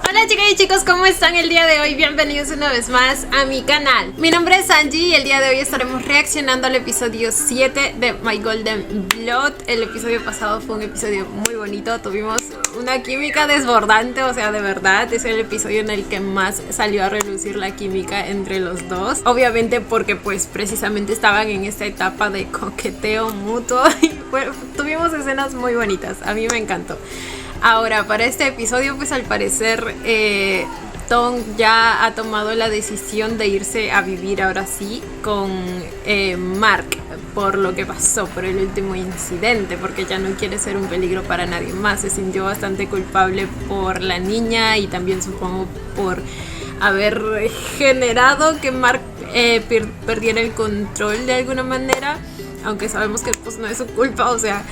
Hola chicas y chicos, ¿cómo están el día de hoy? Bienvenidos una vez más a mi canal. Mi nombre es Angie y el día de hoy estaremos reaccionando al episodio 7 de My Golden Blood. El episodio pasado fue un episodio muy bonito, tuvimos una química desbordante, o sea, de verdad, es el episodio en el que más salió a relucir la química entre los dos. Obviamente porque pues precisamente estaban en esta etapa de coqueteo mutuo y tuvimos escenas muy bonitas, a mí me encantó. Ahora, para este episodio, pues al parecer Tom ya ha tomado la decisión de irse a vivir ahora sí con Mark por lo que pasó, por el último incidente, porque ya no quiere ser un peligro para nadie más. Se sintió bastante culpable por la niña y también supongo por haber generado que Mark perdiera el control de alguna manera, aunque sabemos que pues no es su culpa, o sea,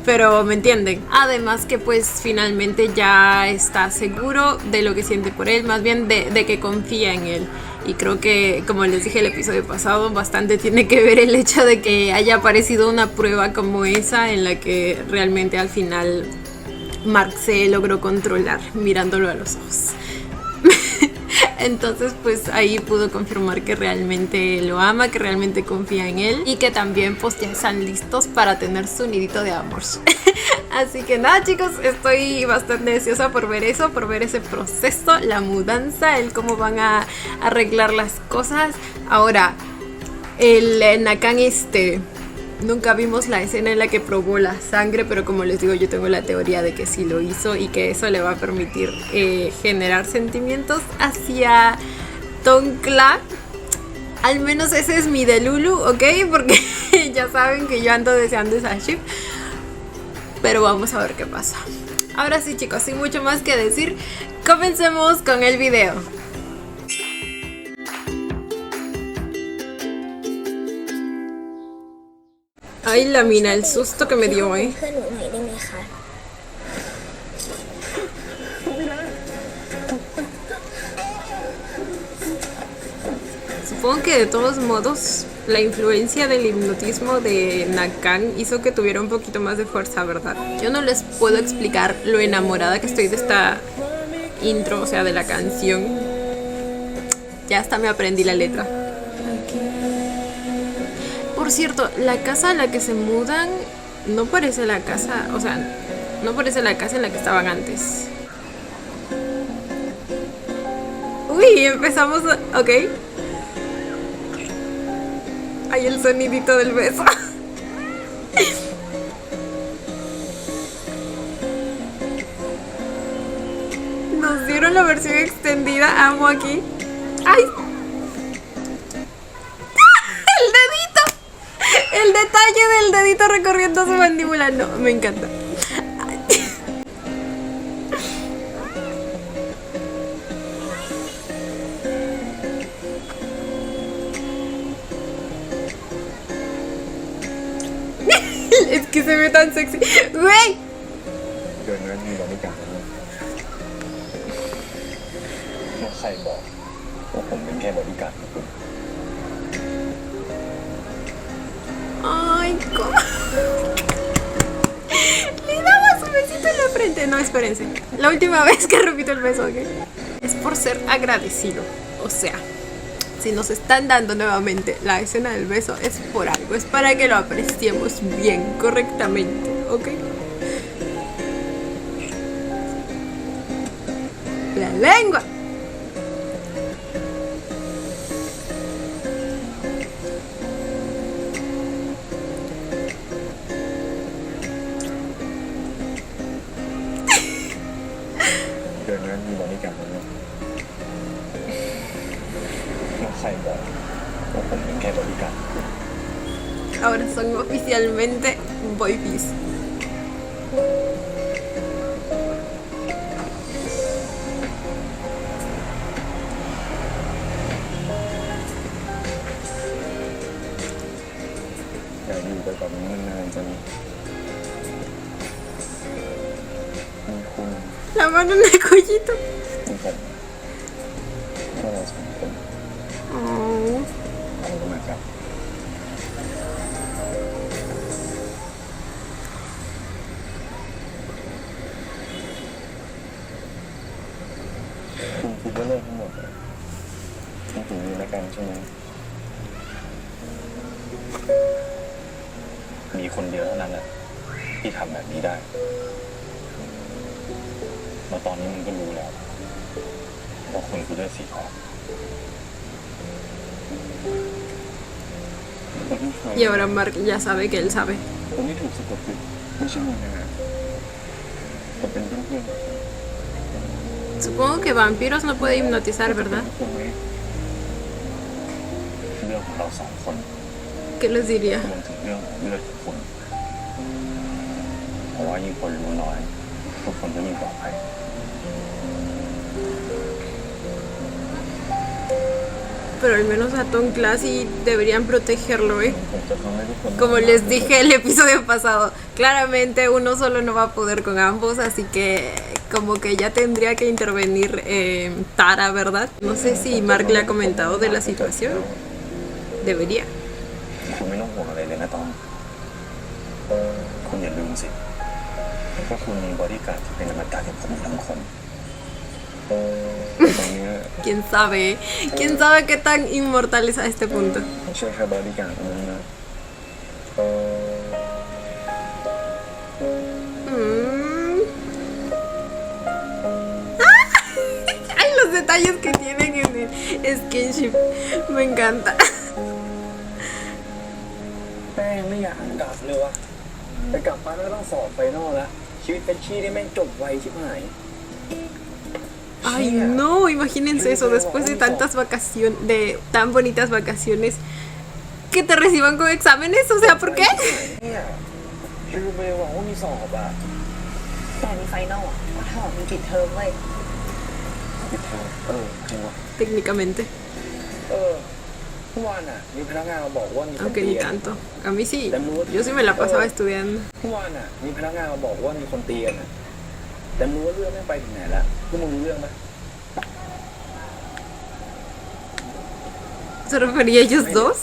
pero me entienden. Además que pues finalmente ya está seguro de lo que siente por él, más bien de que confía en él. Y creo que, como les dije el episodio pasado, bastante tiene que ver el hecho de que haya aparecido una prueba como esa en la que realmente al final Mark se logró controlar mirándolo a los ojos. Entonces pues ahí pudo confirmar que realmente lo ama, que realmente confía en él y que también pues ya están listos para tener su nidito de amor. Así que nada chicos, estoy bastante deseosa por ver eso, por ver ese proceso, la mudanza, el cómo van a arreglar las cosas. Ahora, el Nakan nunca vimos la escena en la que probó la sangre, pero como les digo, yo tengo la teoría de que sí lo hizo y que eso le va a permitir generar sentimientos hacia Tonkla. Al menos ese es mi Delulu, ¿ok? Porque ya saben que yo ando deseando esa ship. Pero vamos a ver qué pasa. Ahora sí chicos, sin mucho más que decir, comencemos con el video. Ay, la mina, el susto que me dio, Supongo que de todos modos la influencia del hipnotismo de Nakan hizo que tuviera un poquito más de fuerza, ¿verdad? Yo no les puedo explicar lo enamorada que estoy de esta intro, o sea, de la canción. Ya hasta me aprendí la letra. Por cierto, la casa a la que se mudan no parece la casa, o sea, no parece la casa en la que estaban antes. Uy, empezamos, ok. Hay el sonidito del beso. Nos dieron la versión extendida, amo aquí. ¡Ay! El detalle del dedito recorriendo su mandíbula, no, me encanta. Es que se ve tan sexy. ¡Güey! Ay, ¿cómo? Le daba su besito en la frente. No, espérense. La última vez que repito el beso, ¿ok? Es por ser agradecido. O sea, si nos están dando nuevamente la escena del beso, es por algo. Es para que lo apreciemos bien, correctamente, ¿ok? La lengua. Ahora son oficialmente boybies. La mano en el cuellito. Oh. คิดว่าเรื่องทั้งหมดเนี่ยมันถึงมีแล้วกันใช่ไหมมีคนเดียวเท่านั้นแหละที่ทำแบบนี้ได้แล้วตอนนี้มันก็รู้แล้วว่าคุณคือเลือดสีทอง Y ahora Mark ya sabe que él sabe. คนที่ถูกสะกดจิตไม่ใช่มึงนะแต่เป็นเพื่อนๆ Supongo que vampiros no puede hipnotizar, ¿verdad? เรื่องของเราสองคน ¿Qué les diría? รวมถึงเรื่องของเลือดของคุณเพราะว่ายิ่งคนรู้น้อยทุกคนก็ยิ่งปลอดภัย Pero al menos a Tom Clancy deberían protegerlo, ¿eh? ผมจะทำให้ทุกคน Como les dije el episodio pasado, claramente uno solo no va a poder con ambos, así que como que ya tendría que intervenir Tara, ¿verdad? No sé si Mark le ha comentado de la situación. Debería. คุณไม่ต้องห่วงอะไรเลยนะตองคุณอย่าลืมสิว่าคุณมีบอดี้การ์ดที่เป็นอมตะกับผมทั้งคนตรงนี้ ¿Quién sabe qué tan inmortal es a este punto? ไม่ใช่แค่บอดี้การ์ดนั้นนะ Ay, los detalles que tienen en el skinship, me encanta. แม่งไม่อยากกลับเลยวะแต่กลับมาแล้วต้องสอบไฟนอลแล้วชีวิตเป็นชี่ได้แม่งจบไวชิบหาย Ay, no, imagínense eso, después de tantas vacaciones, de tan bonitas vacaciones, que te reciban con exámenes, o sea, ¿por qué? เนี่ยลืมไปเลยว่ามีสอบอ่ะ แต่มีไฟนอลอ่ะก็เท่ากับมีปิดเทอมเว้ย ปิดเทอมจริงวะ Técnicamente, เมื่อวานอ่ะมีพนักงานมาบอกว่ามีคน aunque ตี ni กัน tanto. A mí sí, yo sí me la pasaba estudiando. เมื่อวานอ่ะมีพนักงานมาบอกว่ามีคนตีกันอ่ะแต่มึงว่าเรื่องแม่งไปถึงไหนละพวกมึงรู้เรื่องไหม ¿Se refería a ellos dos?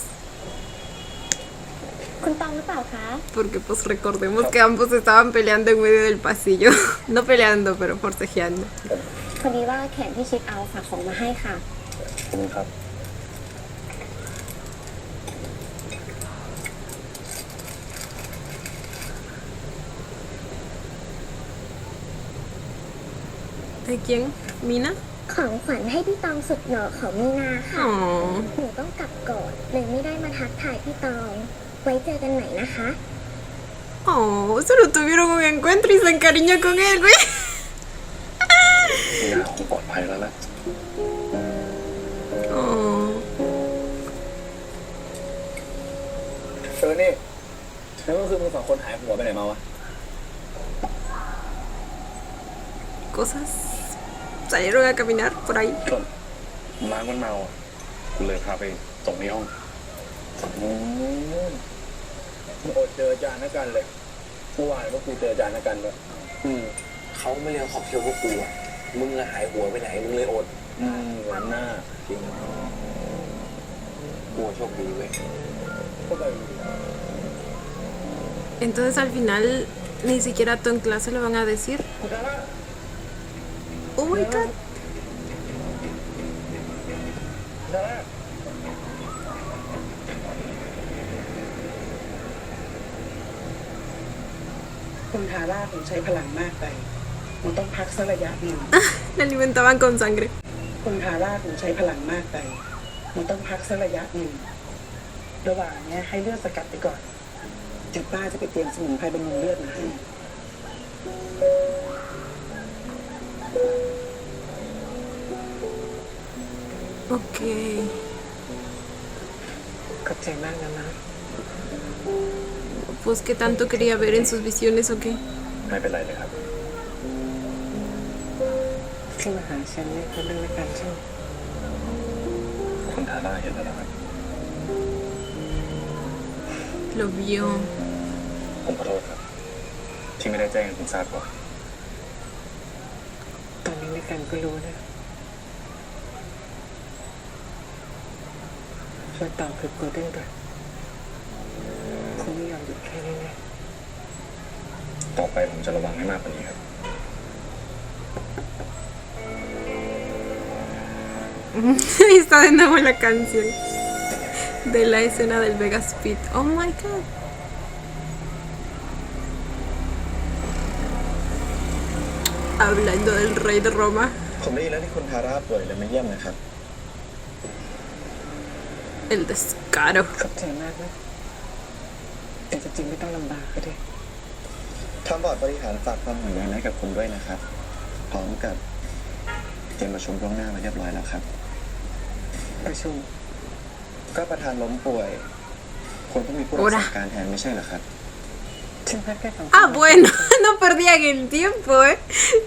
คุณตองหรือเปล่าคะ Porque pues recordemos que ambos estaban peleando en medio del pasillo. No peleando, pero forcejeando. พอดีว่าแขนพี่ชิดเอาฝากของมาให้ค่ะ ขอบคุณครับ ¿De quién? ¿Mina? ของขวัญให้พี่ตองสุดหล่อของมีนาค่ะ Oh. หนูต้องกลับก่อนเลยไม่ได้มาทักทายพี่ตอง ไว้เจอกันใหม่นะคะ Oh, solo tuvieron un encuentro y se encariñó con él, güey. มีนาคงปลอดภัยแล้วล่ะ Oh. นี่แล้วก็คือมึงสองคนหายหัวไปไหนมาวะ Cosas. Salieron a caminar por ahí. มาร์กมันเมาอ่ะกูเลยพาไปส่งที่ห้องมึงอดเจออาจารย์นักกันเลยเมื่อวานก็กูเจออาจารย์นักกันด้วยเขาไม่เรียนขอบเคียวพวกกูอ่ะมึงหายหัวไปไหนมึงเลยอดวันหน้าจริงกูโชคดีเว้ย Entonces al final ni siquiera a Tom clase lo van a decir. Oh my god. คุณทาร่าคงใช้พลังมากไปมันต้องพักสักระยะหนึ่ง Le alimentaban con sangre. คุณทาร่าคงใช้พลังมากไปมันต้องพักสักระยะหนึ่งระหว่างเนี้ยให้เลือดสกัดไปก่อนเดี๋ยวป้าจะไปเตรียมสมุนไพรบำรุงเลือดมาให้ Ok. ขอบใจมากนะนะ Pues que tanto quería ver en sus visiones o qué. ไม่เป็นไรเลยครับ ที่มาหาฉันเนี่ยเขาเรื่องในการช่วย คุณทาร่าเห็นแล้วนะครับ Lo vio. ผมขอโทษครับ ที่ไม่ได้แจ้งให้คุณทราบก่อน ตอนนี้ในการก็รู้นะช่วยตอบคือโกลเด้นด้วยคงไม่ยอมหยุดแค่นี้แน่ ต่อไปผมจะระวังให้มากกว่านี้ครับ Y está de nuevo la canción de la escena del Vegas Pit. Oh my god. Hablando del rey de Roma. ผมได้ยินแล้วที่คุณทาร่าป่วยเลยมาเยี่ยมนะครับ El descaro. ขอบใจมากนะแต่จริงๆไม่ต้องลำบากก็ได้ ทางบอร์ดบริหารฝากความห่วงใยให้กับคุณด้วยนะครับ พร้อมกับเตรียมประชุมล่วงหน้ามาเรียบร้อยแล้วครับ ประชุม ก็ประธานล้มป่วยคุณต้องมีผู้รักษาการแทนไม่ใช่เหรอครับ ฉันพักแค่2 Ah, bueno, no perdían el tiempo, ¿eh?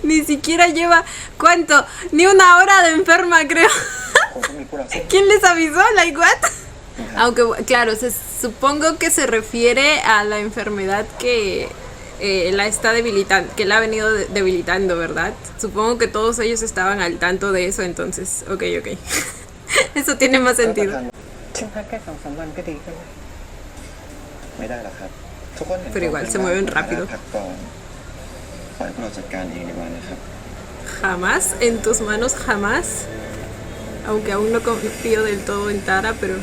Ni siquiera lleva, ¿cuánto? Ni una hora de enferma, creo. คุณต้องมีผู้รักษา ¿Quién les avisó? Like, what? Aunque, claro, supongo que se refiere a la enfermedad que la está debilitando, que la ha venido debilitando, ¿verdad? Supongo que todos ellos estaban al tanto de eso, entonces, ok. Eso tiene más sentido. ฉันพักแค่2-3 วันก็ดีขึ้น ไม่ได้หรอกครับทุกคนเห็น Pero igual se mueven rápido. พักก่อนปล่อยพวกเราจัดการเองดีกว่านะครับ Jamás, en tus manos, jamás. Aunque aún no confío del todo en Tara, pero...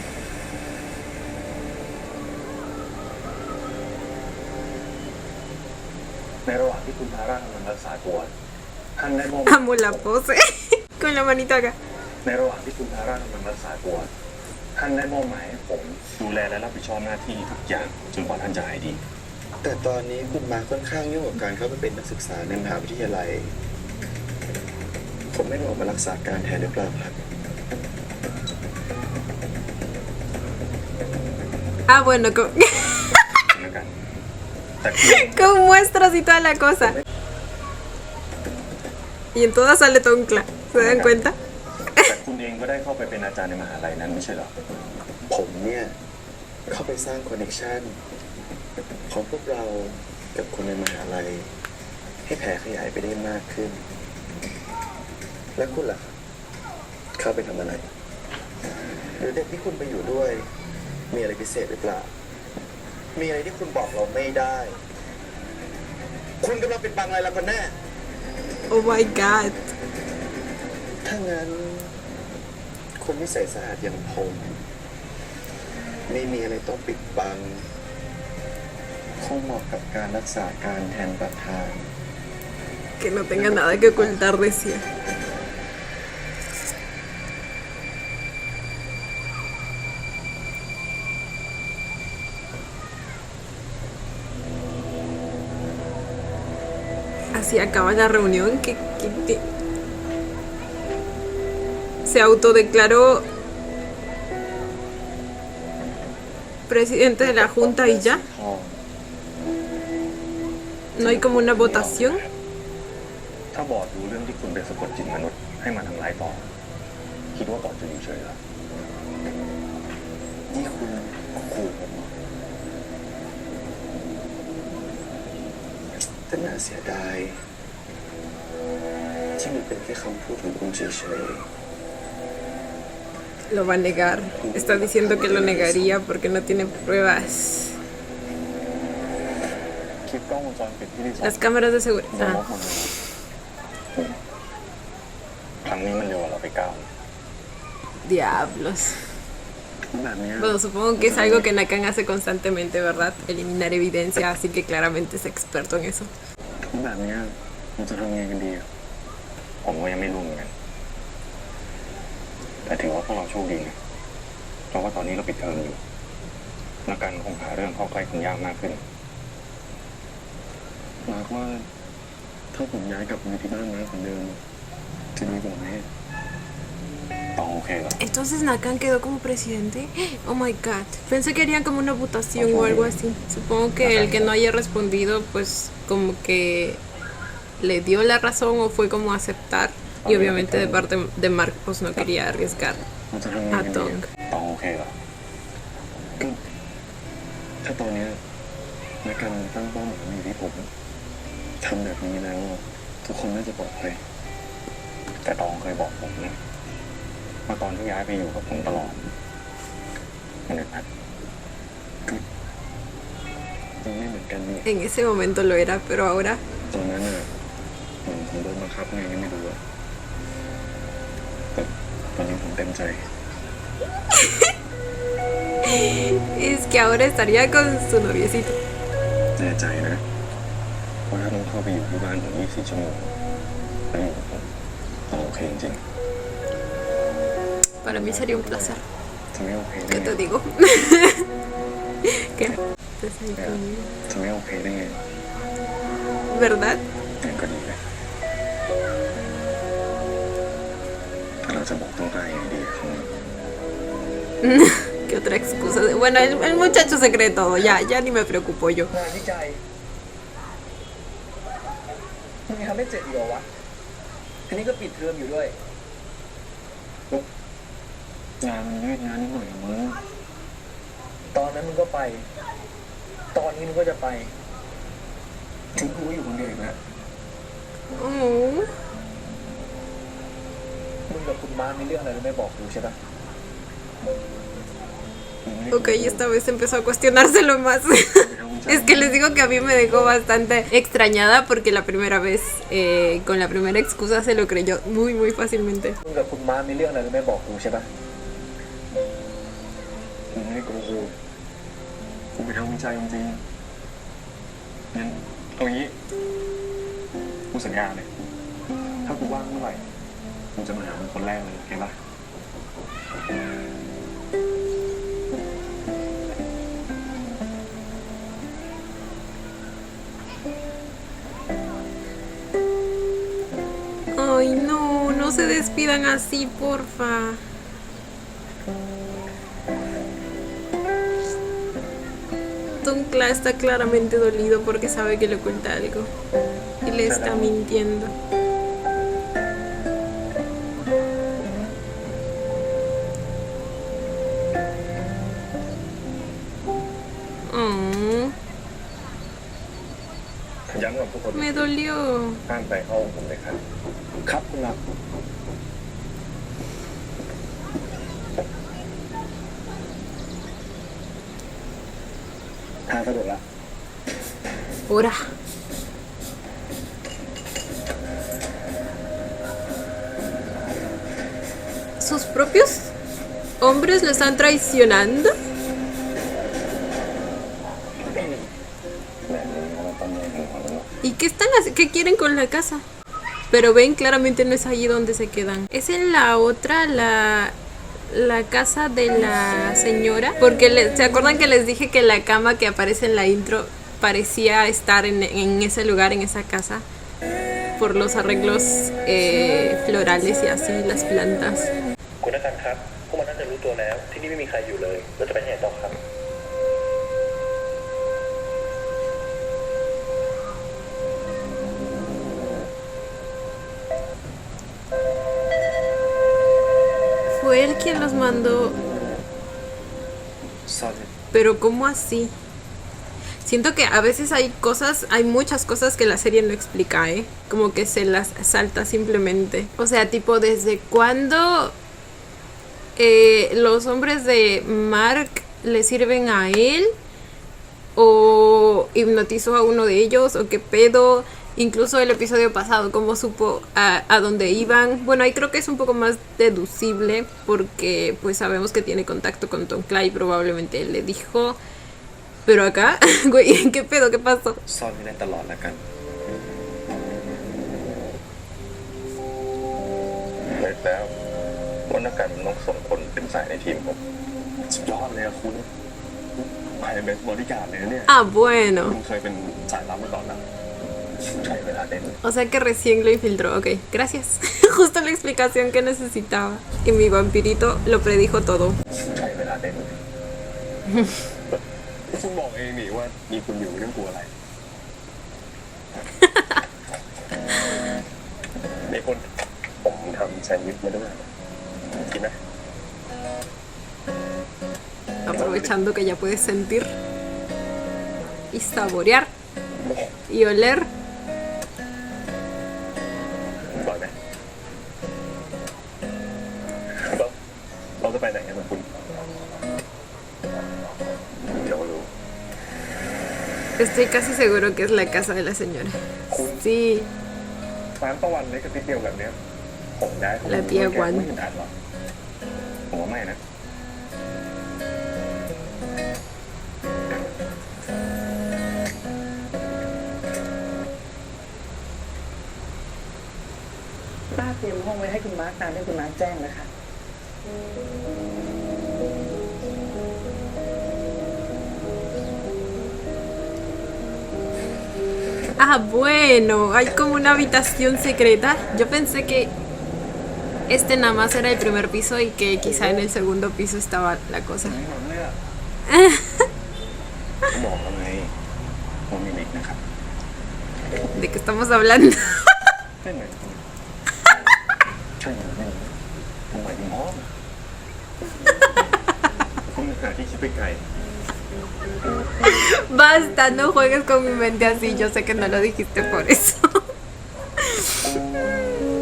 ในระหว่างที่คุณทาร่ากำลังรักษาตัวท่านได้มอบ Amo la pose. Con la manita acá. ในระหว่างที่คุณทาร่ากำลังรักษาตัวท่านได้มอบหมายให้ผมดูแลและรับผิดชอบหน้าที่ทุกอย่างจนกว่าท่านจะหายดี แต่ตอนนี้คุณมาค่อนข้างยุ่งกับการเข้าไปเป็นนักศึกษาในมหาวิทยาลัย ผมไม่ได้ออกมารักษาการแทนหรือเปล่าครับ Ah, bueno, con muestras y toda la cosa. Y en todas sale Toncla. ¿Se dan cuenta? แต่คุณเองก็ได้เข้าไปเป็นอาจารย์ในมหาลัยนั้นไม่ใช่เหรอ ผมเนี่ยเข้าไปสร้างคอนเนคชั่นของพวกเรากับคนในมหาลัยให้แผ่ขยายไปได้มากขึ้น และคุณล่ะครับเข้าไปทำอะไร หรือเด็กที่คุณไปอยู่ด้วยมีอะไรพิเศษหรือเปล่า มีอะไรที่คุณบอกเราไม่ได้ คุณกำลังปิดบังอะไรเรากันแน่ Oh my god. ถ้างั้นคนที่ใส่สะอาดอย่างผมไม่มีอะไรต้องปิดบังคงเหมาะกับการรักษาการแทนประธาน Que no tenga nada que ocultar, decía. Así acaba la reunión que se autodeclaró presidente de la junta y ya. No hay como una votación. ถ้าบอร์ดรู้เรื่องที่คุณเป็นสะกดจิตมนุษย์ให้มาทำร้ายต่อคิดว่าบอร์ดจะอยู่เฉยเหรอนี่คุณขู่ผมเหรอแต่น่าเสียดายที่มันเป็นแค่คำพูดของคุณเฉย Lo va a negar. Está diciendo que lo negaría porque no tiene pruebas. คลิปกล้องวงจรปิดที่รีสอร์ท Las cámaras de ลบ seguridad. หมดเลยครั้งนี้มันเร็วกว่าเราไปก้าว Diablos. แบบนี้ Bueno, supongo que es algo que Nakan hace constantemente, ¿verdad? Eliminar evidencia, así que claramente es experto en eso. แบบนี้มันจะทำยังไงกันดีอะผมก็ยังไม่รู้เหมือนกันแต่ถือว่าพวกเราโชคดีนะเพราะว่าตอนนี้เราปิดเทอมอยู่นักการคงหาเรื่องเข้าใกล้คุณยากมากขึ้นมาร์คว่าถ้าผมย้ายกลับมาที่บ้านมาเหมือนเดิมจะดีกว่าไหมต้องโอเคเหรอ Entonces Nakan quedó como presidente. Oh my god. Pensé que harían como una votación o algo así. Supongo que el que no haya respondido, pues como que le dio la razón o fue como a aceptar. Y obviamente de parte de Mark, pues no quería arriesgar มันจะทำยังไง a กันดี Tong. ต้องโอเคเหรอก็ถ้าตอนนี้นักการตั้งเป้าหมายอยู่ที่ผมทำแบบนี้แล้วทุกคนน่าจะปลอดภัยแต่ตองเคยบอกผมนะว่าตอนที่ย้ายไปอยู่กับผมตลอดมันอึดอัดมันไม่เหมือนกันนี่ En ese momento lo era, pero ahora ตอนนั้นน่ะผมโดนบังคับไงก็ไม่รู้อะแต่ ตอนนี้ผมเต็มใจ Es que ahora estaría con su noviecito. แน่ใจนะว่าถ้าต้องเข้าไปอยู่ที่บ้านถึง24 ชั่วโมงแล้วอยู่กับผมต้องโอเคจริง Para mí sería un placer. จะไม่โอเคได้ ¿Qué ไง te digo? ¿Qué? Estás ahí conmigo. จะไม่โอเคได้ไง ¿Verdad? งั้นก็ดีเลยแต่เราจะบอกต้องกล้ายังไงดีครั้งนี้ ¿Qué otra excusa? Bueno, el muchacho se cree todo. Ya ni me preocupo yo. งานวิจัยมึงทำไม่เสร็จอีกเหรอวะ อันนี้ก็ปิดเทอมอยู่ด้วย งานมันยืดงานนิดหน่อยมึง ตอนนั้นมึงก็ไป ตอนนี้มึงก็จะไป ถึงกูอยู่คนเดียวอีกแล้ว Oh. มึงกับคุณมามีเรื่องอะไรไม่บอกกูใช่ปะ Ok, esta vez empezó a cuestionárselo más. Es que les digo que a mí me dejó bastante extrañada porque la primera vez, con la primera excusa, se lo creyó muy fácilmente. มึงกับคุณมามีเรื่องอะไรไม่บอกกูใช่ปะ กูไม่ได้โกหกกูไปทำวิจัยจริงๆงั้นเอางี้กูสัญญาเลยถ้ากูว่างเมื่อไหร่กูจะมาหามึงคนแรกเลยโอเคปะ Ay, no se despidan así, porfa. Don Cla está claramente dolido porque sabe que le oculta algo y le está mintiendo. Oh, ย้ำกับทุกคน me dolió. ห้ามไปห้องผมเลยครับ ครับคุณรับ ทางสะดวกละ Ahora. ¿Sus propios hombres lo están traicionando? แบบนี้เราต้องมีหัวแล้ว ¿Y qué están qué quieren con la casa? Pero ven, claramente no es allí donde se quedan. Es en la otra, la casa de la señora. Porque ¿se acuerdan que les dije que la cama que aparece en la intro parecía estar en ese lugar, en esa casa? Por los arreglos florales y así, las plantas. คุณนักการครับพวกมันน่าจะรู้ตัวแล้ว ที่นี่ไม่มีใครอยู่เลยเราจะไปที่ไหนต่อครับ Fue él quien los mandó. ซ่อน Pero ¿cómo así? Siento que a veces hay muchas cosas que la serie no explica, ¿eh? Como que se las salta simplemente. O sea, tipo, ¿desde cuándo los hombres de Mark le sirven a él? ¿O hipnotizó a uno de ellos? ¿O qué pedo? Incluso el episodio pasado, ¿cómo supo a dónde iban? Bueno, ahí creo que es un poco más deducible porque pues sabemos que tiene contacto con Tom Clay, probablemente él le dijo. Pero acá, güey, ¿qué pedo? ¿Qué pasó? ซ่อนไม่ได้ตลอดละกันเลิกแล้วว่านักการมันต้องส่งคนเป็นสายในทีมผมสุดยอดเลยอะคุณไปเป็นบริการเลยนะเนี่ย Ah, bueno. คุณเคยเป็นสายลับมาก่อนนะใช้เวลาเต้น O sea que recién lo infiltró. Ok, gracias. Justo la explicación que necesitaba. Y mi vampirito lo predijo todo. ใช้เวลาเต้นคุณบอกเองนี่ว่ามีคุณอยู่เรื่องกลัวอะไรนี่คุณผมทำแซนด์วิชมาด้วยกินไหม Aprovechando que ya puedes sentir y saborear y oler. บ่อยไหมเราจะไปไหนกันนะคุณเดี๋ยวรู้ Estoy casi seguro que es la casa de la señora. Sí, ร้านตะวันเล็กกับที่เดียวแบบเนี้ยผมได้ La tía Gwen ไม่ถึงอันหรอก ผมว่าไม่นะ ป้าเตรียมห้องไว้ให้คุณมาร์คตามที่คุณมาร์คแจ้งแล้วค่ะ Ah, bueno, hay como una habitación secreta. Yo pensé que este nada más era el primer piso y que quizá en el segundo piso estaba la cosa. บอกแล้วไงว่ามีเล็กนะครับ ¿De qué estamos hablando? ไม่เหมือนคุณใช่ไหมผมหมายถึงห้องคุณหาที่คิดไปไกล Basta, no juegues con mi mente así. Yo sé que no lo dijiste por eso.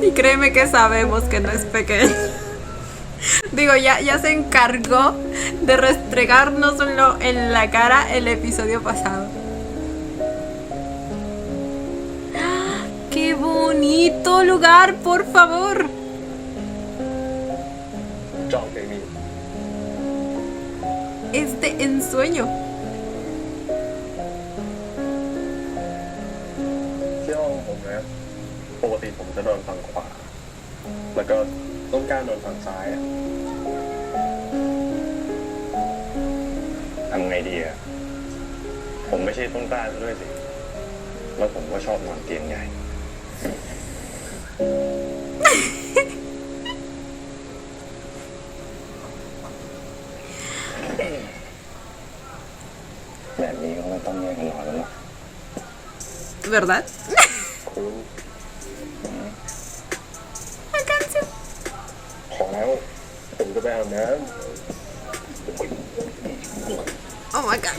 Y créeme que sabemos que no es pequeño. Digo, ya se encargó de restregárnoslo en la cara el episodio pasado. ¡Ah! ¡Qué bonito lugar, por favor! จองเคยมี Es de ensueño. ที่ห้องผมนะปกติผมจะนอนฝั่งขวา แล้วก็ต้องการนอนฝั่งซ้ายอะทำไงดีอะผมไม่ใช่ต้นกล้าซะด้วยสิ แล้วผมก็ชอบนอนเตียงใหญ่ แบบนี้ก็ไม่ต้องแยกกันนอนแล้วเนาะ ¿Verdad? คุณ La canción. ขอแล้วผมจะไปอาบน้ Oh my god.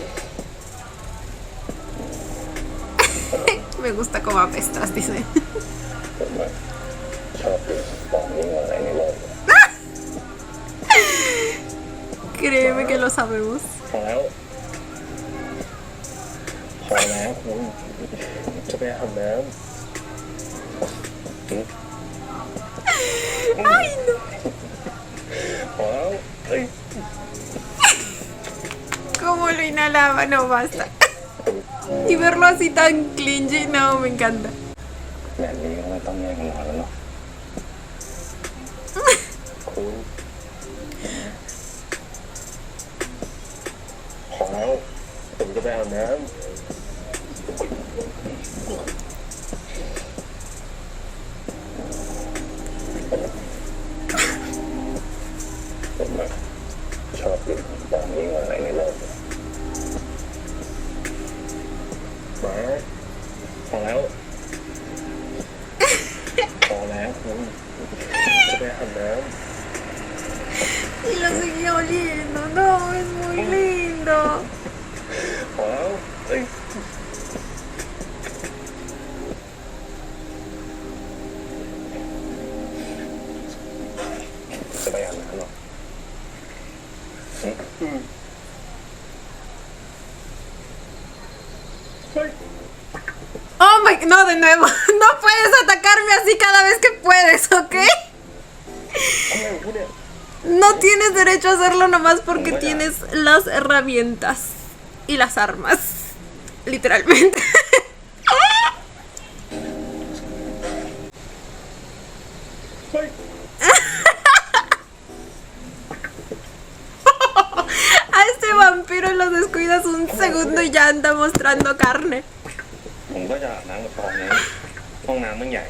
Me gusta cómo apestas, dice. ำผมอะชอบดื่มของยิ่งกว่าอะไรในโลก Créeme que lo sabemos. พอแล้วคุณจะไปอาบน้ำ Ay, no. พอแล้วเฮ้ย Cómo lo inhalaba, no basta. Y verlo así tan clingy, no, me encanta. แบบนี้ก็ไม่ต้องแยกกันนอนแล้วเนาะคุณขอแล้วผมจะไปอาบน้ำ ผมอะชอบดื่มของยิ่งกว่าอะไรในโลกมาพอแล้วคุณจะไปอาบน้ำ Y lo seguía oliendo, no, es muy lindo. พอแล้วเฮ้ยจะไปอาบน้ำหรอเฮ้ย Oh my, no, de nuevo. No puedes atacarme así cada vez que puedes, ¿ok? อะไรของคุณเนี่ย No tienes derecho a hacerlo nomás porque tienes las herramientas y las armas. Literalmente. A este vampiro lo descuidas un segundo y ya anda mostrando carne. ผมก็จะอาบน้ำกับตองนี้ห้องน้ำมันใหญ่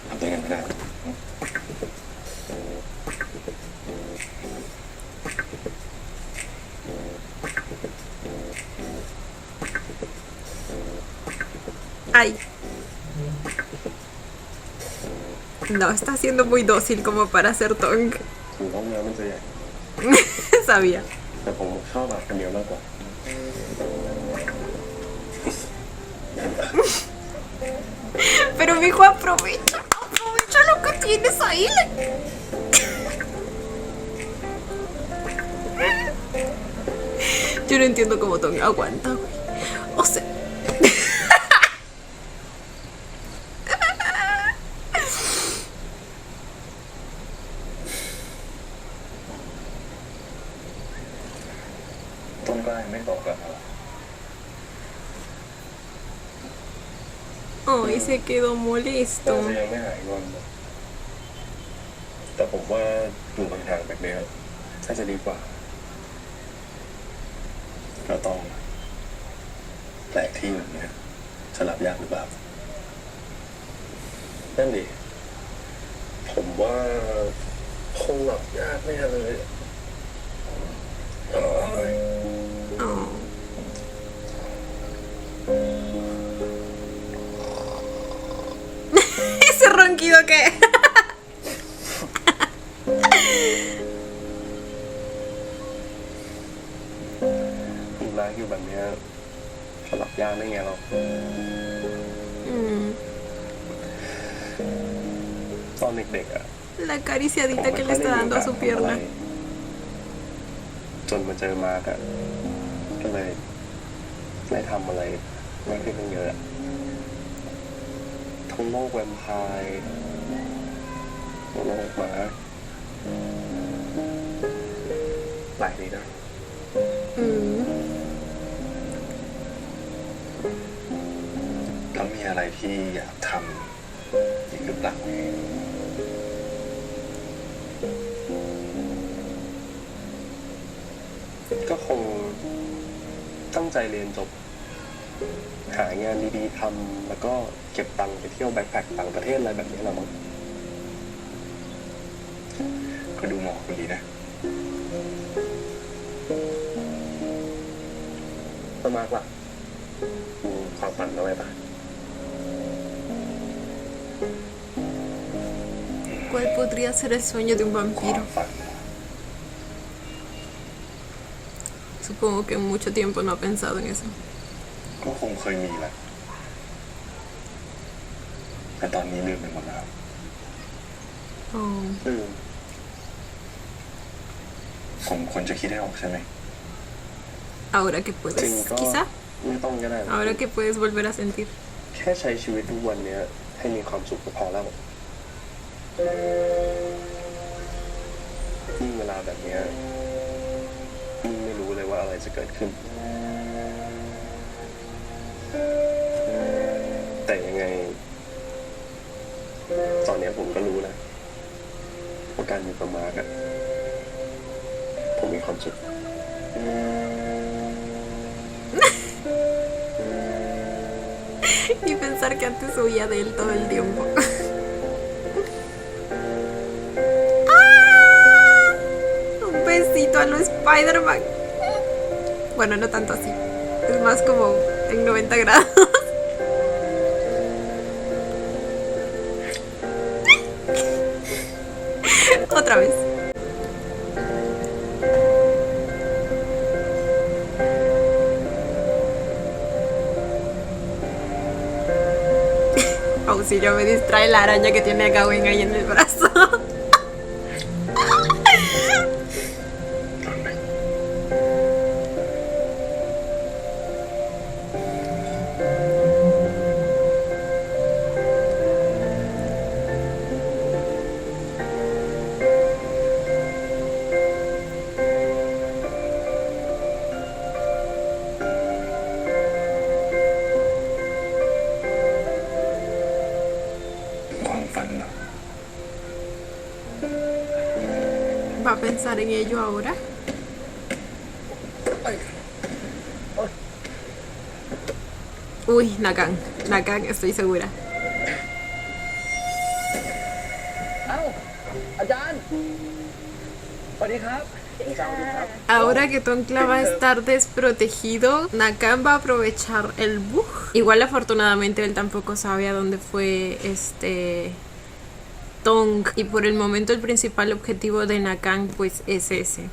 ทำยังไงไม่ได้ Ay. No, está siendo muy dócil como para hacer Tong. คือห้องน้ำมันจะใหญ่ Sabía. แต่ผมชอบแบบคนเดียวมากกว่า Pero mi hijo aprovecha lo que tienes ahí. Yo no entiendo cómo Tong aguanta, güey. O sea. ต้นกล้ายังไม่ตกกันเหรอ Ay, se quedó น่า molesto. จะยังไม่หายงอนนะแต่ผมว่าอยู่ห่างๆแบบนี้น่าจะดีกว่าเราต้องแปลกที่แบบนี้จะหลับยากหรือเปล่านั่นดิผมว่าคงหลับยากแน่เลยอ๋อ Oh. Ese ronquido que. ดูแลอยู่แบบนี้จะหลับยากได้ไงเรา Mm. ตอนเด็กๆอ่ะ La acariciadita que le está dando a su pierna. จนมาเจอมาร์กอะก็เลยได้ทำอะไรมากขึ้นตั้งเยอะอะทั้งโลกแวมไพร์โลกหมาหลายดีนะ Mm. แล้วมีอะไรที่อยากทำอีกหรือเปล่าก็คงตั้งใจเรียนจบ หางานดีๆทำแล้วก็เก็บตังค์ไปเที่ยวแบ็คแพ็คต่างประเทศอะไรแบบนี้แหละมั้งก็ดูเหมาะกันดีนะประมาณว่ามีความฝันอะไรปะ ¿Cuál podría ser el sueño de un ความ vampiro? ฝัน Supongo que en mucho tiempo no ha pensado en eso. ก็คงเคยมีแหละแต่ตอนนี้ลืมไปหมดแล้ว Oh. ผมควรจะคิดให้ออกใช่ไหม Ahora que จริง puedes, ก็ quizá. ไม่ต้องก็ได้นะ Ahora que puedes volver a sentir. แค่ใช้ชีวิตทุกวันเนี้ยให้มีความสุขก็พอแล้วยิ่งเวลาแบบเนี้ยยิ่งไม่รู้เลยว่าอะไรจะเกิดขึ้น แต่ยังไง ตอนเนี้ยผมก็รู้นะว่าการอยู่กับมาร์กอะผมมีความสุข Y pensar que antes huía de él todo el tiempo. ¡Ah! Un besito a lo Spider-Man. Bueno, no tanto así. Es más como en 90 grados. Otra vez. Auxilio, me distrae la araña que tiene a Gawain ahí en el brazo. ¿Va a pensar en ello ahora? Uy, Nakan. Nakan, estoy segura. เอ้า อาจารย์ สวัสดีครับ Ahora que Tonkla va a estar desprotegido, Nakan va a aprovechar el bug. Igual afortunadamente él tampoco sabe a dónde fue Tonk. Y por el momento el principal objetivo de Nakan pues es ese.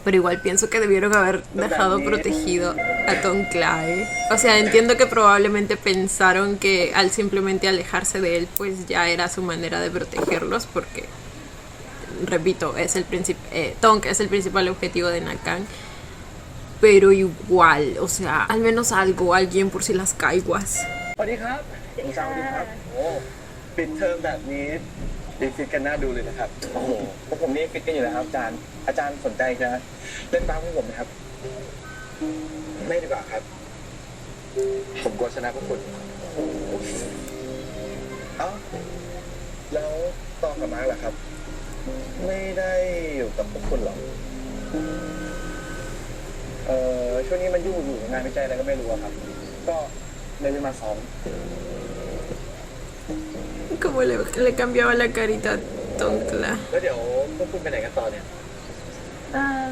Pero igual pienso que debieron haber dejado protegido a Tonkla, ¿eh? O sea, entiendo que probablemente pensaron que al simplemente alejarse de él pues ya era su manera de protegerlos porque... Repito, Tonk es el principal objetivo de Nakan. Pero igual, o sea, al menos algo, alguien por si las caiguas. สวัสดีครับสวัสดีครับ โอ้ปิดเทอมแบบนี้ดีฟิตกันน่าดูเลยนะครับ โอ้โหพวกผมนี่ฟิตกันอยู่แล้วครับอาจารย์ อาจารย์สนใจจะเล่นบาสกับผมไหมครับ ไม่ดีกว่าครับ ผมกลัวชนะพวกคุณเอ้าแล้วตองกับมาร์กล่ะครับ ไม่ได้อยู่กับพวกคุณหรอ ช่วงนี้มันยุ่งอยู่งานวิจัยอะไรก็ไม่รู้อะครับ ก็เลยไม่มาซ้อม Como le cambiaba la carita toncla. แล้วเดี๋ยวพวกคุณไปไหนกันต่อเนี่ย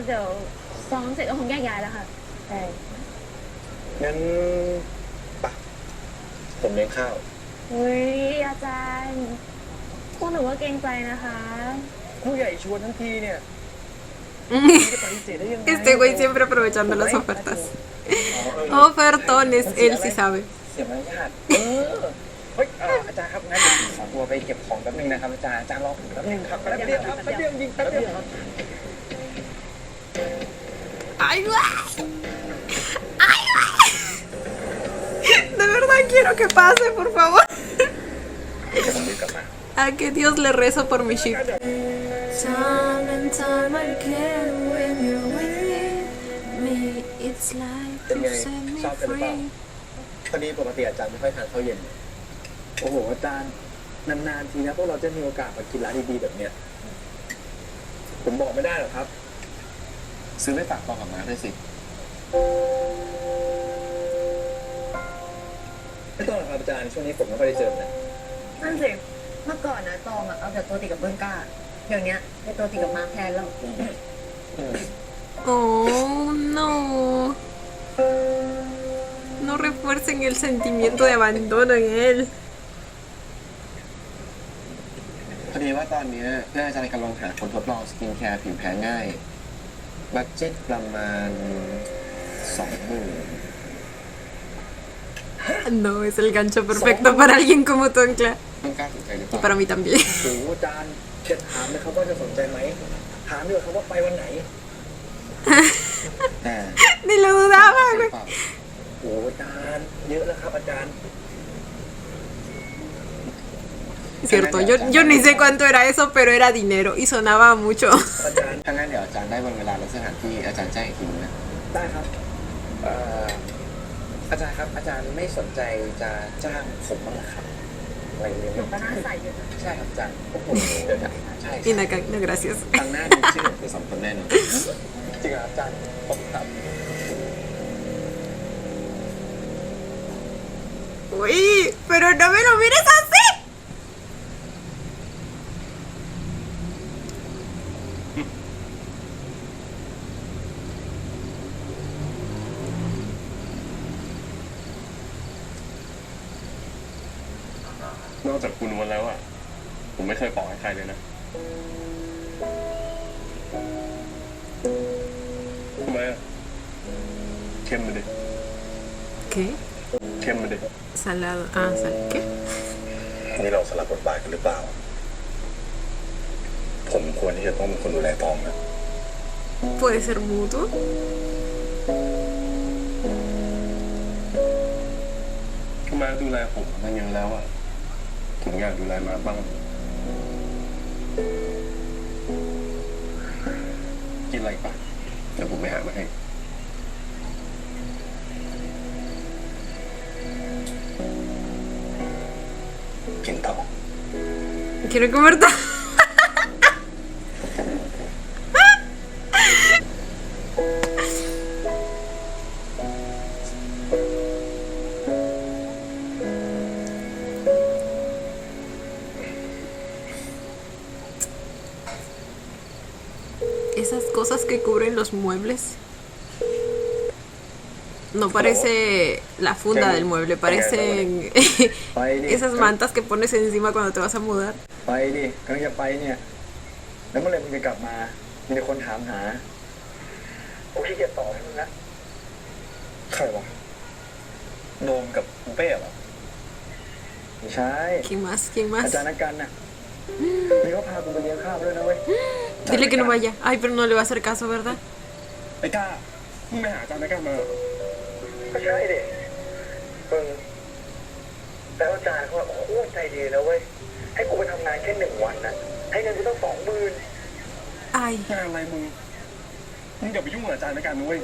เดี๋ยวซ้อมเสร็จก็คงแยกย้ายแล้วค่ะใช่ งั้นปะผมเลี้ยงข้าว อุ้ยอาจารย์พวกหนูก็เกรงใจนะคะ ผู้ใหญ่ชวนทั้งทีเนี่ย จะปฏิเสธได้ยังไง Este güey siempre aprovechando las ofertas. Ofertones, él sí sabe. เสียมารยาทเฮ้ยอาจารย์ครับงั้นเดี๋ยวผมขอตัวไปเก็บของแป๊บนึงนะครับอาจารย์รอผมแป๊บนึงครับแป๊บเดียวครับแป๊บเดียวยิงแป๊บเดียวครับ ¡Ay, güey! ¡Ay, güey! De verdad quiero que pase, por favor. เดี๋ยวผมรีบกลับมา A que Dios le rezo por mi ship. Time and time again when you're with me, it's like เป็นไง you set me ชอบกันหรือเปล่า free. พอดีปกติอาจารย์ไม่ค่อยทานข้าวเย็น โอ้โหอาจารย์นานๆทีนะพวกเราจะมีโอกาสมากินร้านดีๆแบบเนี้ยผมบอกไม่ได้หรอกครับ ซื้อไปฝากตองกับมาร์กด้วยสิ ไม่ต้องหรอกครับอาจารย์ช่วงนี้ผมไม่ค่อยได้เจอนะ นั่นสิ เมื่อก่อนนะตองอะเอาแต่ตัวติดกับเบิ้ลก้า เดี๋ยวนี้ไปตัวติดกับมาร์คแทนแล้ว Oh, no. No refuercen el sentimiento de abandono en él. พอดีว่าตอนนี้เพื่อนอาจารย์กำลังหาคนทดลองสกินแคร์ผิวแพ้ง่าย บัดเจ็ตประมาณ 20,000 No, es el gancho perfecto para alguien como Toncla. ต้องกล้าสนใจหรือเป Y ล่า para mí también. โอ้โหอาจารย์จะถามนะครับว่าจะสนใจไหมถามดีกว่าครับว่าไปวันไหน แต่ Ni lo dudaba, หรือ güey. โอเปล่า้โหอาจารย์เยอะแล้วครับอาจารย์ Cierto, yo ni sé cuánto era eso, pero era dinero y sonaba mucho. อาจารย์ ถ้างั้นเดี๋ยวอาจารย์ได้วันเวลาและสถานที่อาจารย์แจ้งอีกทีนึงนะ ได้ครับอาจารย์ครับอาจารย์ไม่สนใจจะจ้างผมบ้างเหรอครับอะไรเงี้ย หนูก็น่าใส่อยู่นะ ใช่ครับอาจารย์โอ้โหเดี๋ยวนะใช่ Y no, no, gracias. ครั้งหน้ามีชื่อคือ2 คนแน่นอน จริงเหรอครับอาจารย์ผมครับ Uy, pero no me lo mires así. นอกจากคุณวันแล้วอ่ะ ผมไม่เคยบอกให้ใครเลยนะทำไมอ่ะเข้มมาดิ ¿Qué? เข้มมาดิ Salado. Ah, ¿qué? นี่เราสลับบทบาทกันหรือเปล่า ผมควรที่จะต้องเป็นคนดูแลตองนะ Puede ser mutuo. มาดูแลผมมาเยอะแล้วอ่ะ ผมอยากดูแลมาบ้าง กินอะไรปะเดี๋ยวผมไปหามาให้ กินต่อ Quiero comer todo. Esas cosas que cubren los muebles. No parece la funda del mueble, parecen ไปดิ esas mantas que pones encima cuando te vas a mudar. ไปดิกำลังจะไปเนี่ยแล้วเมื่อไหร่มึงจะกลับมามีแต่คนถามหาโอ้ขี้เกียจต่อให้มึงนะ ใครวะ โดมกับปูเป้เหรอไม่ใช่ ¿Quién más? ¿Quién อา más? จารย์นักกันน่ะนี่ก็พากูไปเลี้ยงข้าวด้วยนะเว้ย Dile que no vaya. Ay, pero no le va a hacer caso, ¿verdad? ไอ้ก้ามึงไปหาอาจารย์ไม่กล้ามาเหรอ ก็ใช่ดิแต่อาจารย์เขาโคตรใจดีนะเว้ยให้กูไปทำงานแค่1 วันนะให้เงินกูต้อง20,000 Ay, งานอะไรมึงอย่าไปยุ่งกับอาจารย์ไม่กล้านะเว้ย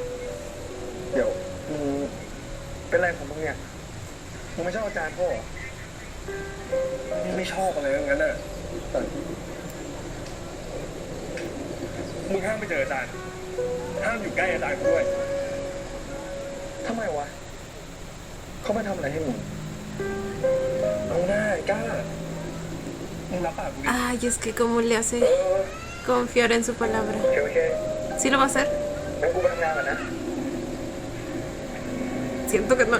เดี๋ยวมึงเป็นไรของมึงเนี่ยมึงไม่ชอบอาจารย์พ่อเหรอ ไม่ชอบอะไรทั้งนั้นน่ะแต่มึงห้ามไปเจออาจารย์ ห้ามอยู่ใกล้อาจารย์กูด้วย ทำไมวะเขามาทำอะไรให้มึง เอาหน้าไอ้ก้ามึงรับปากกูดิ Ay, es que cómo le hace confiar en su palabra. โอเค ¿Sí lo va a hacer? งั้นกูไปทำงานก่อนนะ Siento que no.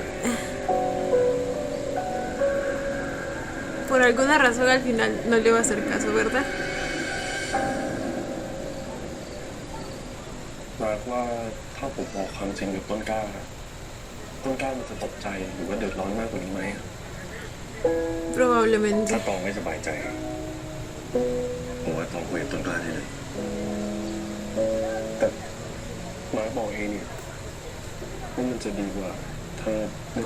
Por alguna razón al final no le va a hacer caso, ¿verdad? มาว่าถ้าผมบอกความจริงกับต้นกล้ามันจะตกใจหรือว่าเดือดร้อนมากกว่านี้ไหม Probablemente. ถ้าตองไม่สบายใจผมว่าตองคุยกับต้นกล้าได้เลย แต่มาบอกเองเนี่ยว่ามันจะดีกว่าถ้า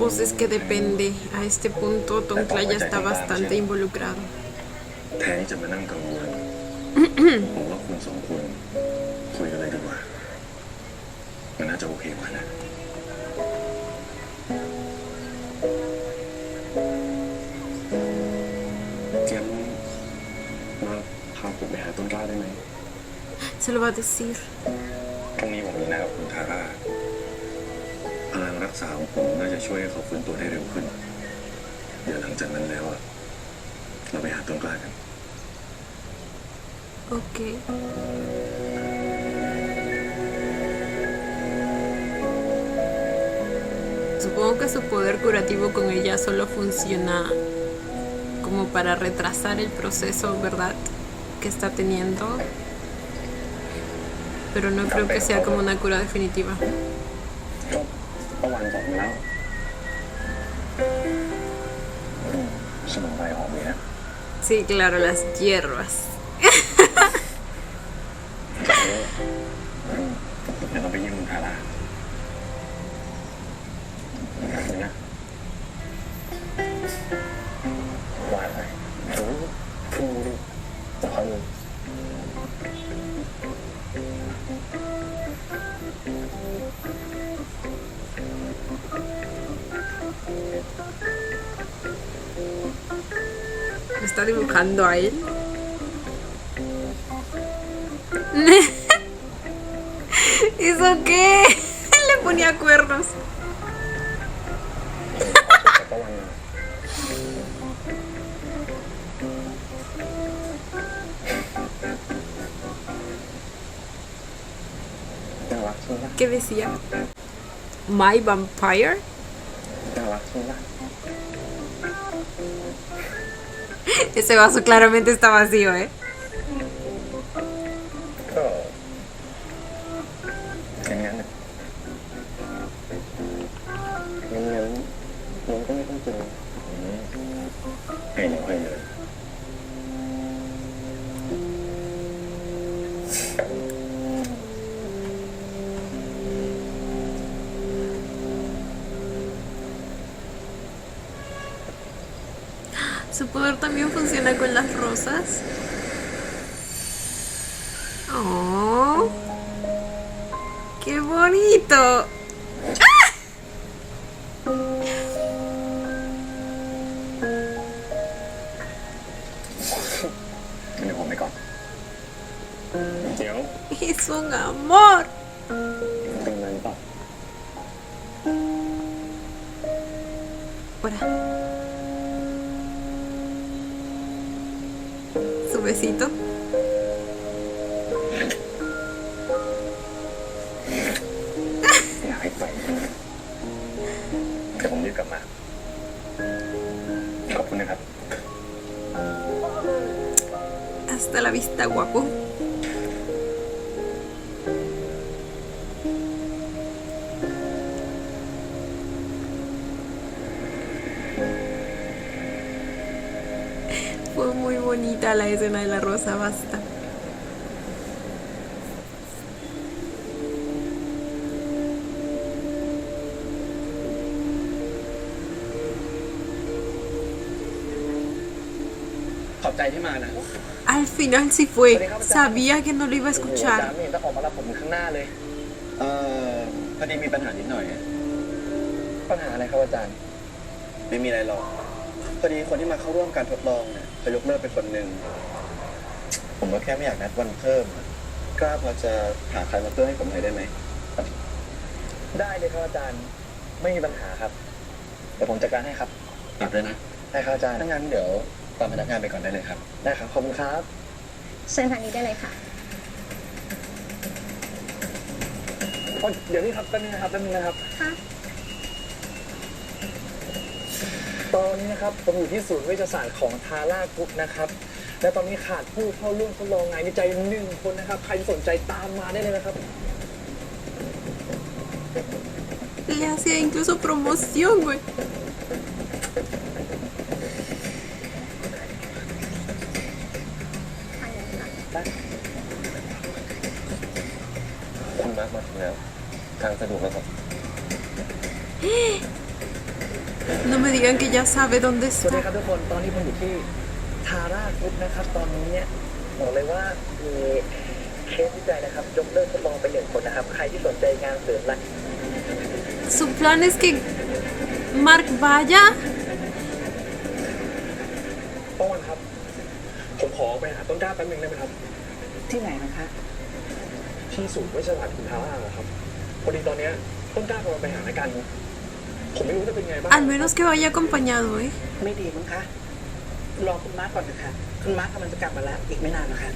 Pues es que depende. A este punto Tonkla ya está bastante involucrado. แทนที่จะมานั่งกังวล ผมว่าคุณสองคนคุยกันเลยดีกว่า มันน่าจะโอเคกว่านะ เจียมมาพาผมไปหาต้นกล้าได้ไหม Se lo va a decir. พรุ่งนี้ผมมีนัดกับคุณทาร่าพลังรักษาของผมน่าจะช่วยให้เขาฟื้นตัวได้เร็วขึ้น เดี๋ยวหลังจากนั้นแล้วอะเราไปหาต้นกล้ากัน Ok. Supongo que su poder curativo con ella solo funciona como para retrasar el proceso, ¿verdad? Que está teniendo. Pero no creo que sea como una cura definitiva. ก็วันสองแล้วสมุนไพรหอมดีนะ Sí, claro, las hierbas. เดี๋ยวเราไปเยี่ยมคุณทาร่านะว่าอะไรพูดจะค่อย ¿Me está dibujando a él? ¿Eso qué? Le ponía cuernos. ก็วันน่ารักใช่ไหม ¿Qué decía? My vampire. น่ารักใช่ไหม Ese vaso claramente está vacío, ¿eh? ก็อย่างนั้นน่ะงั้นเราก็ไม่ต้องเจอให้เราให้เลย Su poder también funciona con las rosas. ¡Oh! ¡Qué bonito! ¡Ah! เดี๋ยวผมไปก่อน เดี๋ยว Es un amor. เป็นไรเปล่า Ahora. Su besito. อยากให้ไปเดี๋ยวผมรีบกลับมา ขอบคุณนะครับ Hasta la vista, guapo. Fue muy bonita la escena de la rosa, basta. Al final sí fue. Sabía que no lo iba a อา escuchar. จารย์ไม่เห็นต้องออกมารับผมข้างหน้าเลย พอดีมีปัญหานิดหน่อย ปัญหาอะไรครับอาจารย์ ไม่มีอะไรหรอกพอดีคนที่มาเข้าร่วมการทดลองเนี่ยเขายกเลิกไปคนหนึ่งผมก็แค่ไม่อยากนัดวันเพิ่มกล้าพอจะหาใครมาเพิ่มให้ผมหน่อยได้ไหม ได้เลยครับอาจารย์ ไม่มีปัญหาครับ เดี๋ยวผมจัดการให้ครับ กลับเลยนะ ได้ครับอาจารย์ ถ้างั้นเดี๋ยวตามพนักงานไปก่อนได้เลยครับ ได้ครับ ขอบคุณครับ เชิญทางนี้ได้เลยค่ะ เดี๋ยวนี้ครับแป๊บนึงนะครับ ค่ะ ตอนนี้นะครับผมอยู่ที่ศูนย์เวชศาสตร์ของทาร่ากรุ๊ปนะครับ และตอนนี้ขาดผู้เข้าร่วมทดลองงานวิจัย1 คนนะครับ ใครสนใจตามมาได้เลยนะครับ Le hacía incluso promoción, güey. ทางนี้ค่ะ คุณมาร์คมาถึงแล้ว ทางสะดวกแล้วครับ No me digan que ya sabe dónde สวัสดี está. ครับทุกคน ตอนนี้ผมอยู่ที่ทาร่ากรุ๊ปนะครับ ตอนนี้เนี่ยบอกเลยว่ามีเคสวิจัยนะครับ ยกเลิกทดลองไป1 คนนะครับ ใครที่สนใจงานเสริมหลัก Su plan es que Mark vaya. ป้อนครับ ผมขอไปหาต้นกล้าแป๊บนึงได้ไหมครับ ที่ไหนนะคะ ที่ศูนย์เวชศาสตร์คุณทาร่าครับพอดีตอนเนี้ยต้นกล้ากำลังไปหาในการผมไม่รู้จะเป็นไงบ้าง Al menos que vaya acompañado, ¿eh? ไม่ดีมั้งคะ รอคุณมาร์คก่อนนะคะ คุณมาร์คกำลังจะกลับมาแล้ว อีกไม่นานนะคะ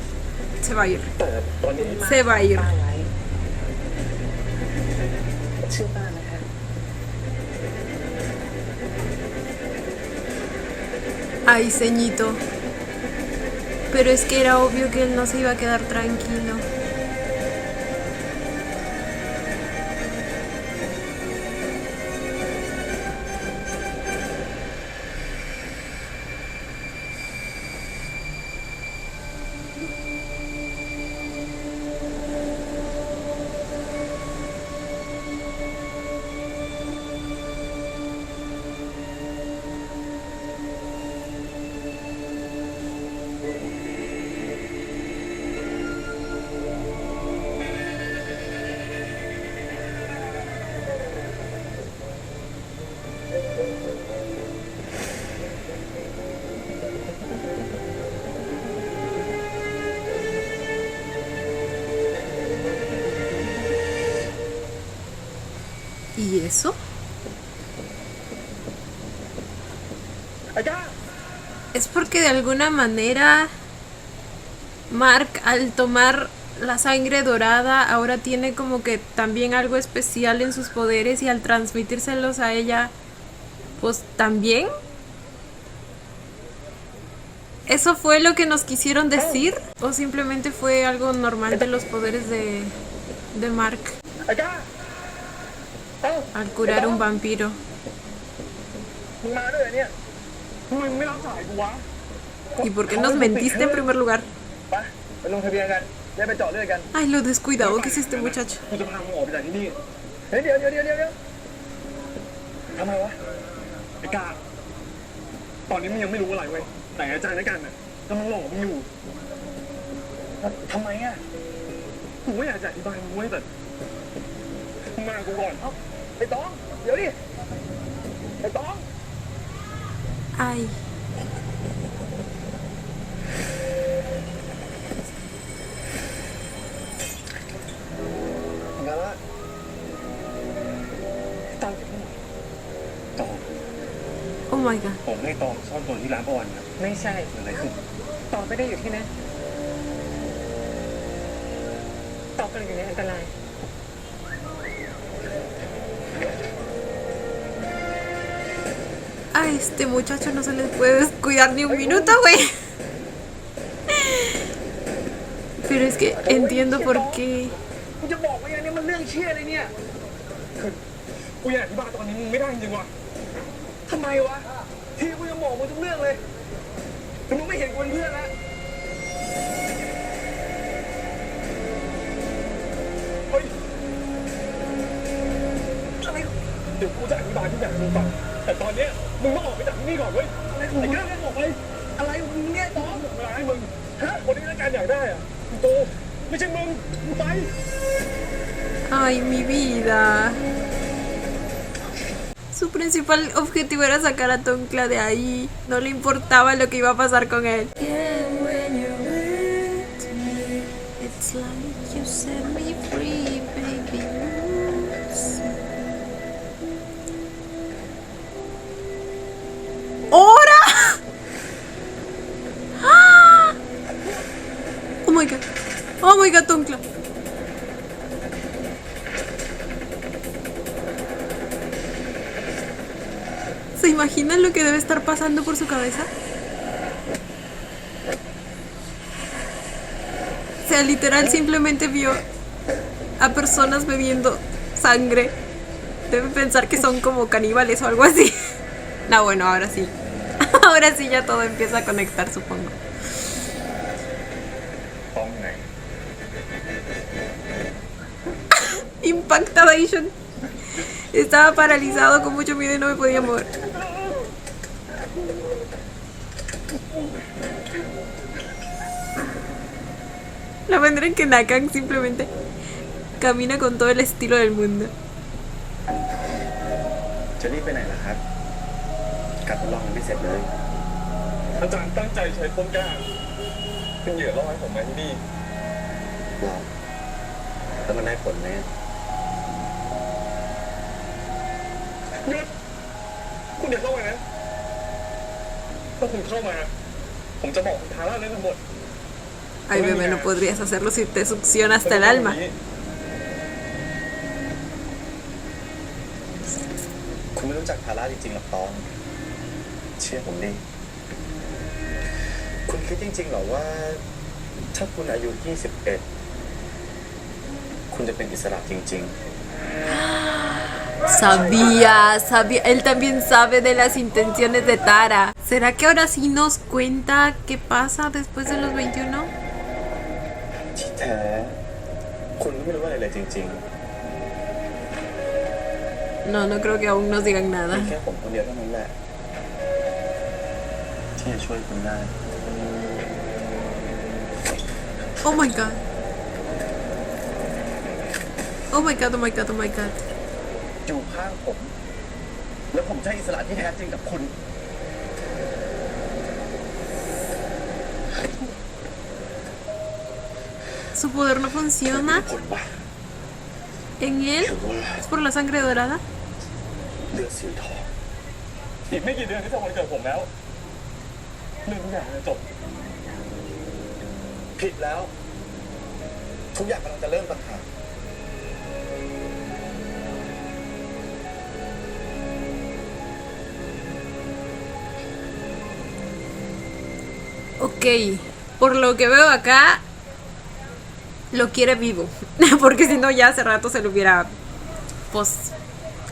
Se va a ir. แต่ตอนนี้ Se va a ir. ป้าไว้ชื่อป้านะคะ Ay, ceñito. Pero es que era obvio que él no se iba a quedar tranquilo. ¿Y eso? อาจารย์ Es porque de alguna manera Mark, al tomar la sangre dorada, ahora tiene como que también algo especial en sus poderes y al transmitírselos a ella, pues también. ¿Eso fue lo que nos quisieron decir? ¿O simplemente fue algo normal de los poderes de Mark อาจารย์ al curar un vampiro? มึงมาด้วยเหรอเนี่ยมึงไม่รับสายกูวะ ¿Y por qué nos mentiste en primer lugar? ไปลงทะเบียนกันได้ไปเจาะเลือดกัน Ay, lo descuidado que es este muchacho. กูจะพามึงออกไปจากที่นี่เฮ้ยเดี๋ยวทำไมวะไอ้กาตอนนี้มึงยังไม่รู้อะไรเว้ยแต่อาจารย์นักการน่ะกำลังหลอกมึงอยู่ทำไมอ่ะกูไม่อยากจะอธิบายมึงเว้ยแต่มึงมากูก่อนไอ้ตองเดี๋ยวดิไอ้ตอง Ay. งั้นละตองอยู่ที่ไหน ตอง Oh my god. ผมให้ตองซ่อนตัวที่ร้านประวันครับ ไม่ใช่ เกิดอะไรขึ้น ตองไม่ได้อยู่ที่นั่นตองกำลังอยู่ในอันตราย A este muchacho no se les puede descuidar ni un minuto, güey. Pero es que entiendo por qué. กูจะบอกว่าอย่างนี้มันเรื่องเชี่ยเลยเนี่ยคือกูอยากอธิบายตอนนี้มึงไม่ได้จริงๆวะทำไมวะที่กูยังบอกมึงทุกเรื่องเลยแต่มึงไม่เห็นกูเป็นเพื่อนแล้วเฮ้ยอะไรเดี๋ยวกูจะอธิบายทุกอย่างให้มึงฟังแต่ตอนเนี้ยมึงต้องออกไปจากที่นี่ก่อนเว้ยอะไรของมึงเนี่ยออกไปอะไรของมึงเนี่ยตอนหมดเวลาให้มึงฮะคนที่ต้องการอยากได้อะกูโตไม่ใช่มึงไป Ay, mi vida. Su principal objetivo era sacar a Tonkla de ahí. No le importaba lo que iba a pasar con él. ¡Hora! ¡Ah! Oh my god. Oh my god, Tonkla. ¿Se imaginan lo que debe estar pasando por su cabeza? O sea, literal simplemente vio a personas bebiendo sangre. Debe pensar que son como caníbales o algo así. No, bueno, ahora sí. Ahora sí ya todo empieza a conectar, supongo. ป้องไหน Impactadation. Estaba paralizado con mucho miedo y no me podía mover. La manera en que Nakan simplemente camina con todo el estilo del mundo. จะรีบไปไหนล่ะครับการทดลองยังไม่เสร็จเลย อาจารย์ตั้งใจใช้ต้นกล้าเป็นเหยื่อล่อให้ผมมาที่นี่ หรอแล้วมันได้ผลไหม หยุดคุณอย่าเข้ามานะถ้าคุณเข้ามา ผมจะบอกคุณทาร่าเรื่องทั้งหมด Ay, bebé, no podrías hacerlo si te succiona hasta el alma. คุณไม่รู้จักทาร่าจริงๆหรอกตองเชื่อผมดิคุณคิดจริงๆหรอว่าถ้าคุณอายุ 21 คุณจะเป็นอิสระจริง Sabía. Él también sabe de las intenciones de Tara. ¿Será que ahora sí nos cuenta qué pasa después de los 21? ๆที่แท้คุณก็ไม่รู้อะไรเลยจริง No, no creo que aún nos digan ๆ nada. มีแค่ผมคนเดียวเท่านั้นแหละที่จะช่วยคุณได้ Oh my god. Oh my god, oh my god, oh my god. อยู่ข้างผมแล้วผมจะให้อิสระที่แท้จริงกับคุณ ¿Su poder no funciona ผลว่า en él? หรือว่า ¿Es por la sangre dorada? เลือดสีทอง อีกไม่กี่เดือนที่จะวันเกิดผมแล้ว เรื่องทุกอย่างจะจบ ผิดแล้ว ทุกอย่างกำลังจะเริ่มต่างหาก Ok, por lo que veo acá, lo quiere vivo. Porque si no, ya hace rato se lo hubiera, pues,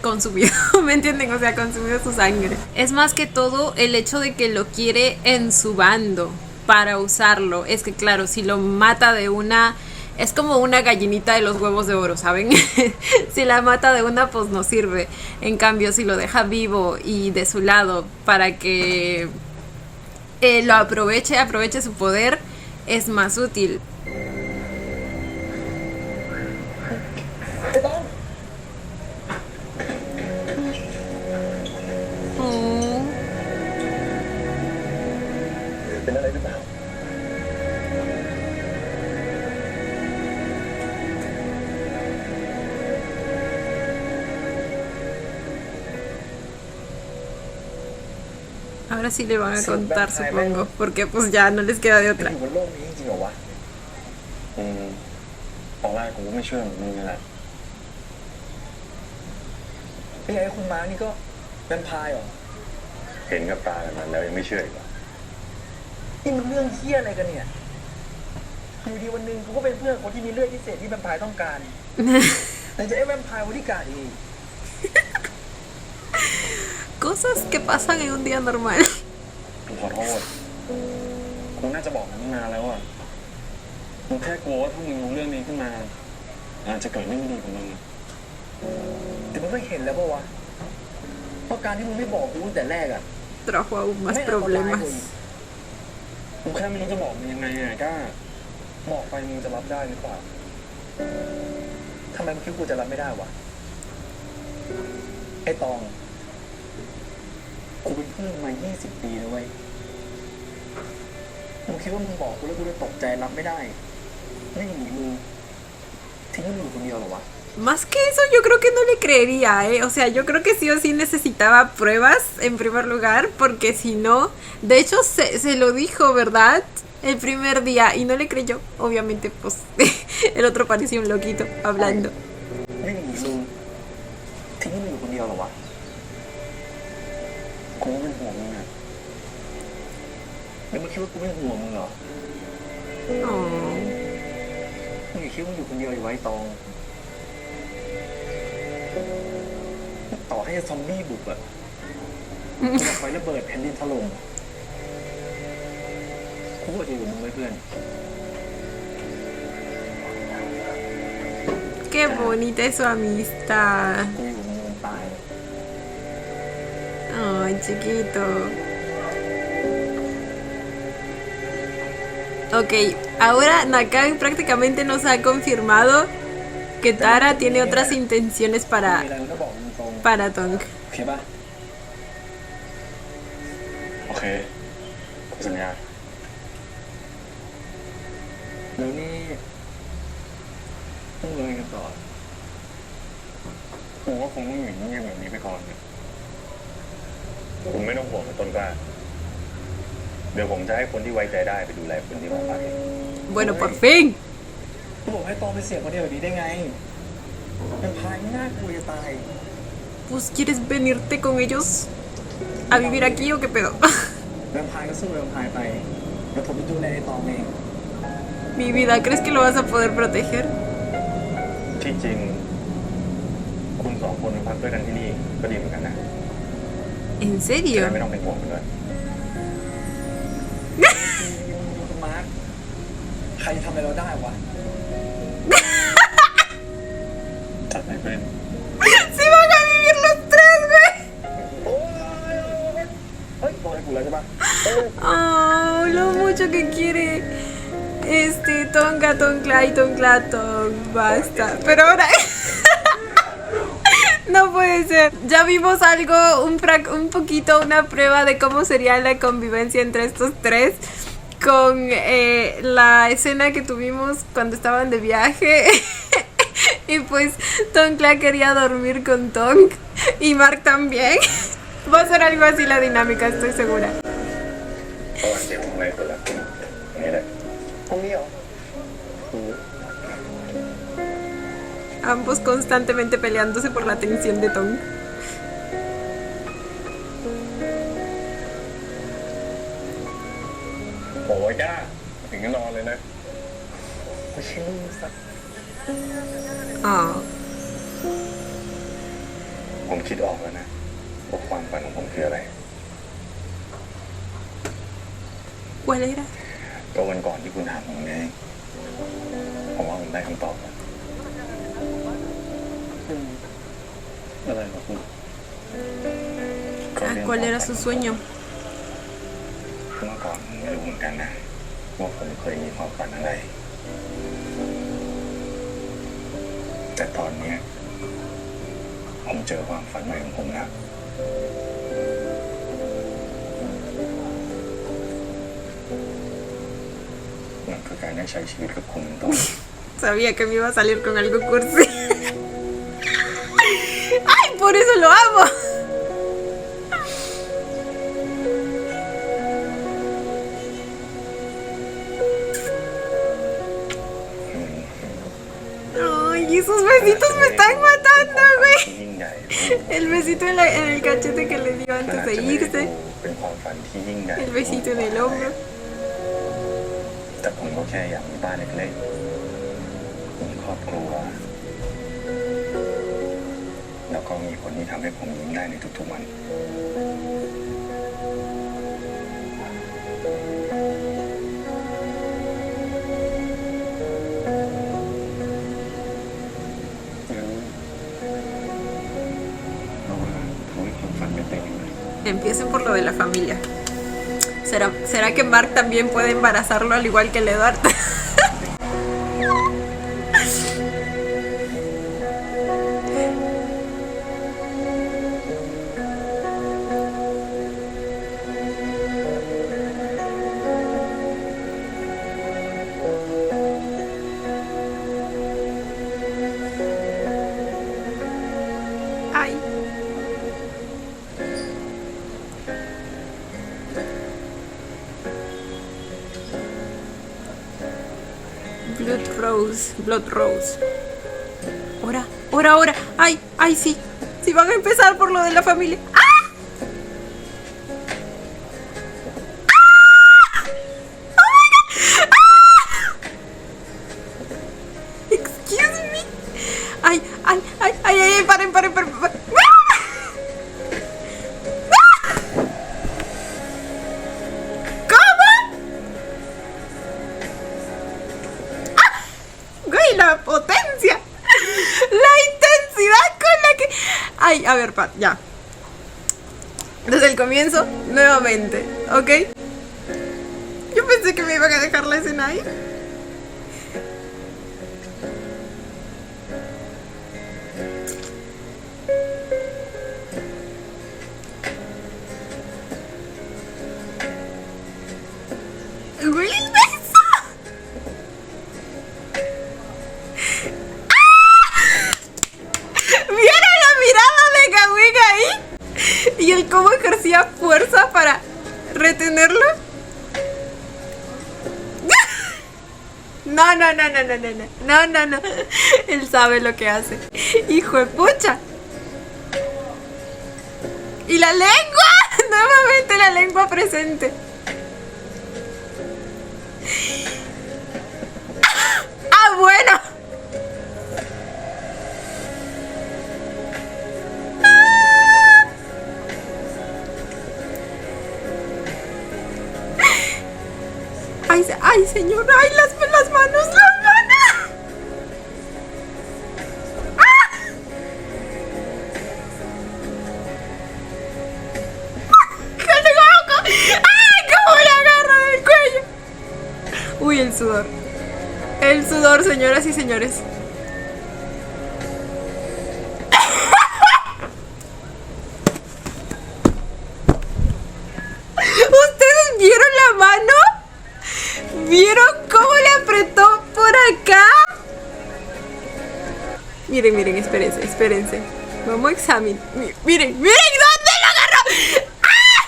consumido. ¿Me entienden? O sea, consumido su sangre. Es más que todo el hecho de que lo quiere en su bando para usarlo. Es que, claro, si lo mata de una... Es como una gallinita de los huevos de oro, ¿saben? Si la mata de una, pues no sirve. En cambio, si lo deja vivo y de su lado para que lo aproveche su poder, es más útil. Oh. เป็นอะไรหรือเปล่า Ahora sí le van a contar, supongo, porque pues ya no les queda de ไม่ otra. อยู่บนโลกนี้จริงๆเหรอวะ ตอนแรกกูก็ไม่เชื่อเหมือนมึงนั่นแหละ พี่ไอ้คุณม้านี่ก็เป็นพายเหรอ เห็นกับตากันมาแล้วยังไม่เชื่ออีกเหรอ นี่มันเรื่องเฮี้ยอะไรกันเนี่ย อยู่ดีวันหนึ่งกูก็เป็นเพื่อนคนที่มีเลือดพิเศษที่แวมไพร์ต้องการแต่จะไอ้แวมไพร์บริการอีก Cosas que pasan en un día normal. กูขอโทษกูน่าจะบอกมึงตั้งนานแล้วอ่ะกูแค่กลัวว่าถ้ามึงรู้เรื่องนี้ขึ้นมาอาจจะเกิดเรื่องไม่ดีกับมึง แต่มึงก็เห็นแล้วป่าวะเพราะการที่มึงไม่บอกกูตั้งแต่แรกอะ Trajo aún más ไม่อันตรายกว่า problemas. อีก กูแค่ไม่รู้จะบอกมึงยังไงอ่ะก้าบอกไปมึงจะรับได้หรือเปล่า ถ ทำไมมึงคิดว่ากูจะรับไม่ได้วะไอ้ตองกูเป็นเพื่อนมา20 ปีแล้วเว้ยมึงคิดว่ามึงบอกกูแล้วกูจะตกใจรับไม่ได้ไม่อย่างนี้มึงทิ้งให้มึงอยู่คนเดียวเหรอวะ Más que eso, yo creo que no le creería, ¿eh? O sea, yo creo que sí o sí necesitaba pruebas en primer lugar, porque si no, de hecho se lo dijo, ¿verdad? El primer día y no le creyó. Obviamente, pues el otro parecía un loquito hablando. ไม่อย่างนี้มึงทิ้งให้มึงอยู่คนเดียวเหรอวะกูเป็นห่วงมึงอะแล้วมึงคิดว่ากูไม่ห่วงมึงเหรอ Oh. มึงอย่าคิดว่ามึงอยู่คนเดียวอยู่ไว้ตองต่อให้ซอมบี้บุกอะจะไฟระเบิดแผ่นดินถล่มกูก็จะอยู่กับมึงไว้เพื่อน Qué bonita es su amistad. กูอยู่กับมึงจนตาย Ay, chiquito. Ok, ahora Nakan prácticamente nos ha confirmado que Tara tiene otras intenciones มีอะไรมึงก็บอกมึงตรง para Tong. โอเคป่ะโอเคกูสัญญาแล้วนี่ต้องเลยกันต่อกูก็คงต้องอยู่เงียบแบบนี้ไปก่อนเนี่ยคุณไม่ต้องห่วงนะต้นกล้าเดี๋ยวผมจะให้คนที่ไว้ใจได้ไปดูแลคนที่มาพักเอง Bueno, por fin. กูบอกให้ตองไปเสียคนเดียวแบบนี้ได้ไงเป็นพายน่ากลัวจะตาย Pues, ¿quieres venirte con ellos a vivir aquí o qué pedo? แวมไพร์ก็สู้แวมไพร์ไปเดี๋ยวผมจะดูแลไอ้ตองเอง Mi vida, ¿crees que lo vas a poder proteger? ที่จริงคุณสองคนมาพักด้วยกันที่นี่ก็ดีเหมือนกันนะ ¿En จะ serio? ได้ไม่ต้องเป็นห่วงกันเลยมาร์คใครทำอะไรเราได้วะจัดไปเพื่อน ¡Sí van a vivir los tres, güey! เฮ้ยบอกให้กูแล้วใช่ปะ Oh, lo mucho que quiere Tonga, Toncla y Tonclatong. Basta. Pero ahora... No puede ser. Ya vimos algo, un poquito, una prueba de cómo sería la convivencia entre estos tres. Con la escena que tuvimos cuando estaban de viaje. Y pues Toncla quería dormir con Tong. Y Mark también. Va a ser algo así la dinámica, estoy segura. เพราะว่าเดี๋ยวผมไม่คนละนี่แหละตรงนี้เหรอ Ambos constantemente peleándose por la atención de Tong. โอ้ยก้าถึงก็นอนเลยนะไม่ใช่มึงสัก Oh. ผมคิดออกแล้วนะว่าความฝันของผมคืออะไร ¿Cuál era? ก็วันก่อนที่คุณถามผมไงผมว่าผมได้คำตอบแล้วอะไรครับคุณ Ah, ¿cuál era su sueño? เมื่อก่อนผมไม่รู้เหมือนกันนะว่าผมเคยมีความฝันอะไร แต่ตอนเนี้ยผมเจอความฝันใหม่ของผมแล้วมันคือการได้ใช้ชีวิตกับคุณต่อ Sabía que me iba a salir con algo cursi. ¡Ay, por eso lo amo! Ay, esos besitos me están matando, güey. ยิ่งใหญ่ El besito en el cachete que le dio มัน antes อาจ de จะไม่ได้ irse. เป็นความฝันที่ยิ่งใหญ่ El besito en el hombro. แต่ผมก็แค่อยากมีบ้านเล็กๆมีครอบครัว แล้วก็มีคนที่ทำให้ผมยิ้มได้ในทุกๆวัน Empiecen por lo de la familia. ¿Será que Mark también puede embarazarlo al igual que el Edward? Rose, Blood Rose. Ora. Ay, sí. Sí van a empezar por lo de la familia. ¡Ah! Ay, paren. ¿Cómo? Güey, la potencia. La intensidad con la que... Ay, a ver, Pat, ya. Desde el comienzo, nuevamente, ¿ok? Yo pensé que me iban a dejar la escena ahí. ¡Güey, el beso! ¿Vieron la mirada de Gawin ahí? Y el cómo ejercía fuerza para retenerlo. No. Él sabe lo que hace. Hijo de pucha. Y la lengua. Nuevamente la lengua presente. Ah, bueno. Ay, señor, ay, las manos. ¡Ah! ¡Qué loco! ¡Ay, cómo le agarra del cuello! Uy, el sudor. El sudor, señoras y señores. ¿Ustedes vieron la mano? ¿Vieron cómo le apretó por acá? Miren, espérense. Vamos a examinar. Miren, ¿dónde lo agarró? ¡Ah!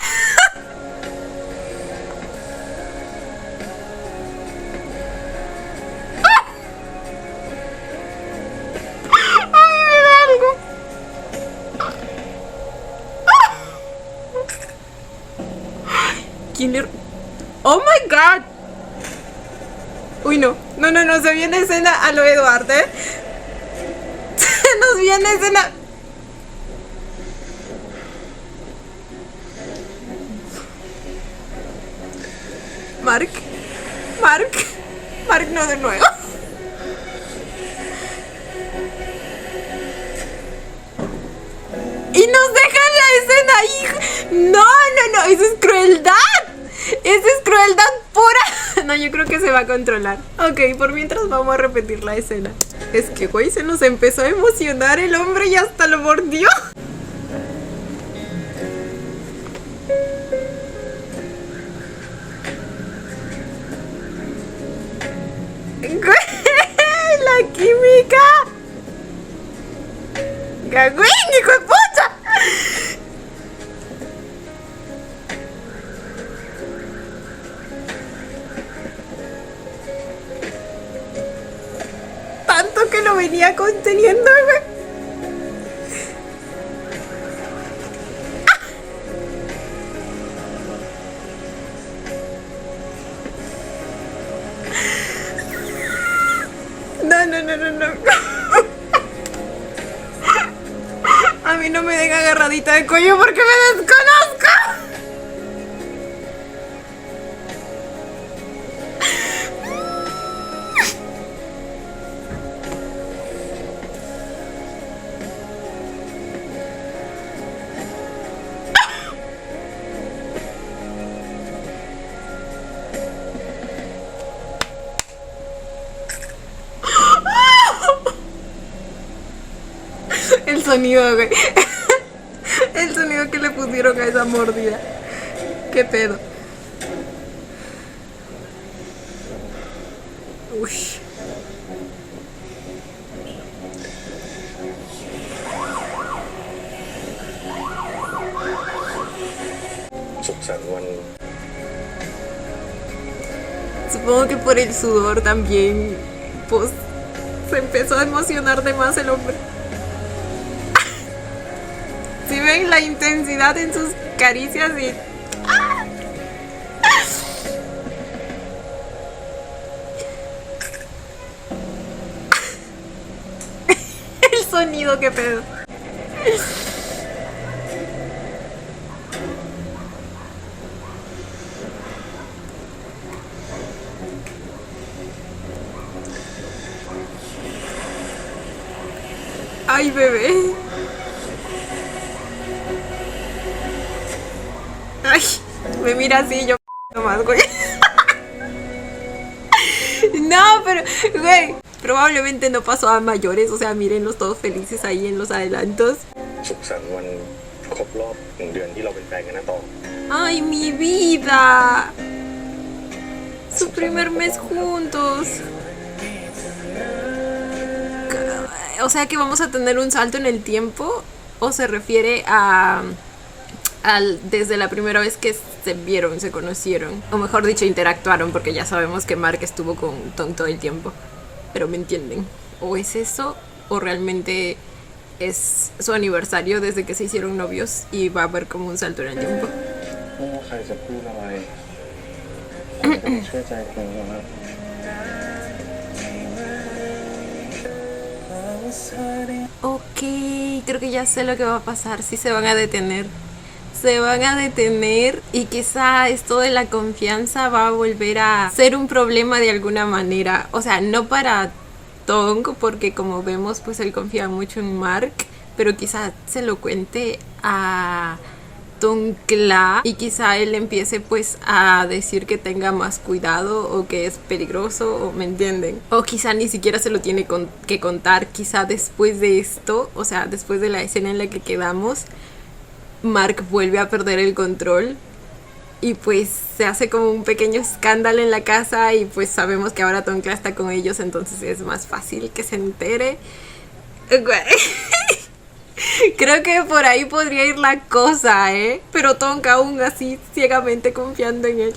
¿Quién le... ¡Oh my god! Uy, no, se viene escena a lo Edward, ¿eh? Nos viene escena... Mark, no de nuevo. Y nos dejan la escena ahí. No, eso es crueldad. Eso es crueldad pura. No, yo creo que se va a controlar. Ok, por mientras vamos a repetir la escena. Es que, güey, se nos empezó a emocionar el hombre y hasta lo mordió. Güey, la química. Gawin, hijo de puta. Tanto que lo venía conteniendo, güey. No. A mí no me den agarradita de cuello porque me desconozco. El sonido, güey. El sonido que le pusieron a esa mordida. ¿Qué pedo? Uy. Supongo que por el sudor también pues se empezó a emocionar de más el hombre. Si ven la intensidad en sus caricias y... el sonido, qué pedo. Ay, bebé. Ay, me mira así, yo nomás, güey. No, pero, güey, probablemente no pasó a mayores. O sea, mírenlos todos felices ahí en los adelantos. สุขสันต์วันครบรอบ1 เดือนที่เราเป็นแฟนกันนะตอง Ay, mi vida. Su primer mes juntos. O sea que vamos a tener un salto en el tiempo. ¿O se refiere a desde la primera vez que se vieron, se conocieron? O mejor dicho, interactuaron, porque ya sabemos que Mark estuvo con Tong todo el tiempo. Pero me entienden. ¿O es eso? ¿O realmente es su aniversario desde que se hicieron novios y va a haber como un salto en el tiempo? ไม่ว่าใครจะพูดอะไรผมก็ต้องเชื่อใจคุณนะ Ok, creo que ya sé lo que va a pasar. Sí, se van a detener. Se van a detener y quizá esto de la confianza va a volver a ser un problema de alguna manera. O sea, no para Tong, porque como vemos, pues él confía mucho en Mark, pero quizá se lo cuente a Tongkla y quizá él empiece pues a decir que tenga más cuidado o que es peligroso, o me entienden, o quizá ni siquiera se lo tiene que contar. Quizá después de esto, o sea, después de la escena en la que quedamos, Mark vuelve a perder el control y pues se hace como un pequeño escándalo en la casa y pues sabemos que ahora Tongkla está con ellos, entonces es más fácil que se entere. Creo que por ahí podría ir la cosa, pero Tong aún así ciegamente confiando en él.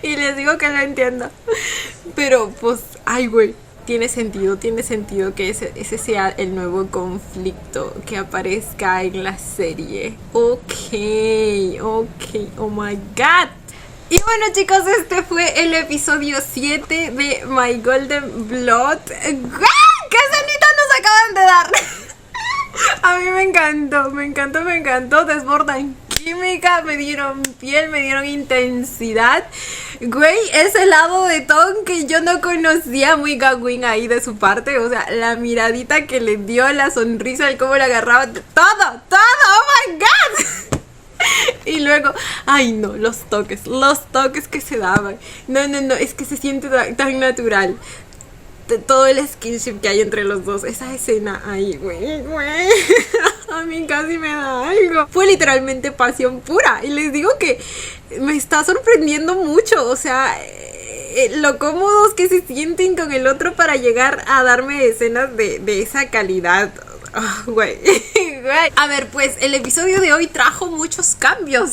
Y les digo que lo entiendo. Pero pues, ay güey, tiene sentido que ese sea el nuevo conflicto que aparezca en la serie. Ok, oh my god. Y bueno chicos, este fue el episodio 7 de My Golden Blood. ¡Qué cenita nos acaban de dar! A mí me encantó, desbordan química, me dieron piel, me dieron intensidad. Güey, ese lado de Tong que yo no conocía, muy Gawin ahí de su parte. O sea, la miradita que le dio, la sonrisa, el cómo le agarraba, todo, oh my god. Y luego, ay no, los toques que se daban. No, es que se siente tan natural. Todo el skinship que hay entre los dos, esa escena ahí, güey, a mí casi me da algo. Fue literalmente pasión pura y les digo que me está sorprendiendo mucho, o sea, lo cómodos que se sienten con el otro para llegar a darme escenas de esa calidad. Oh, güey. A ver, pues el episodio de hoy trajo muchos cambios,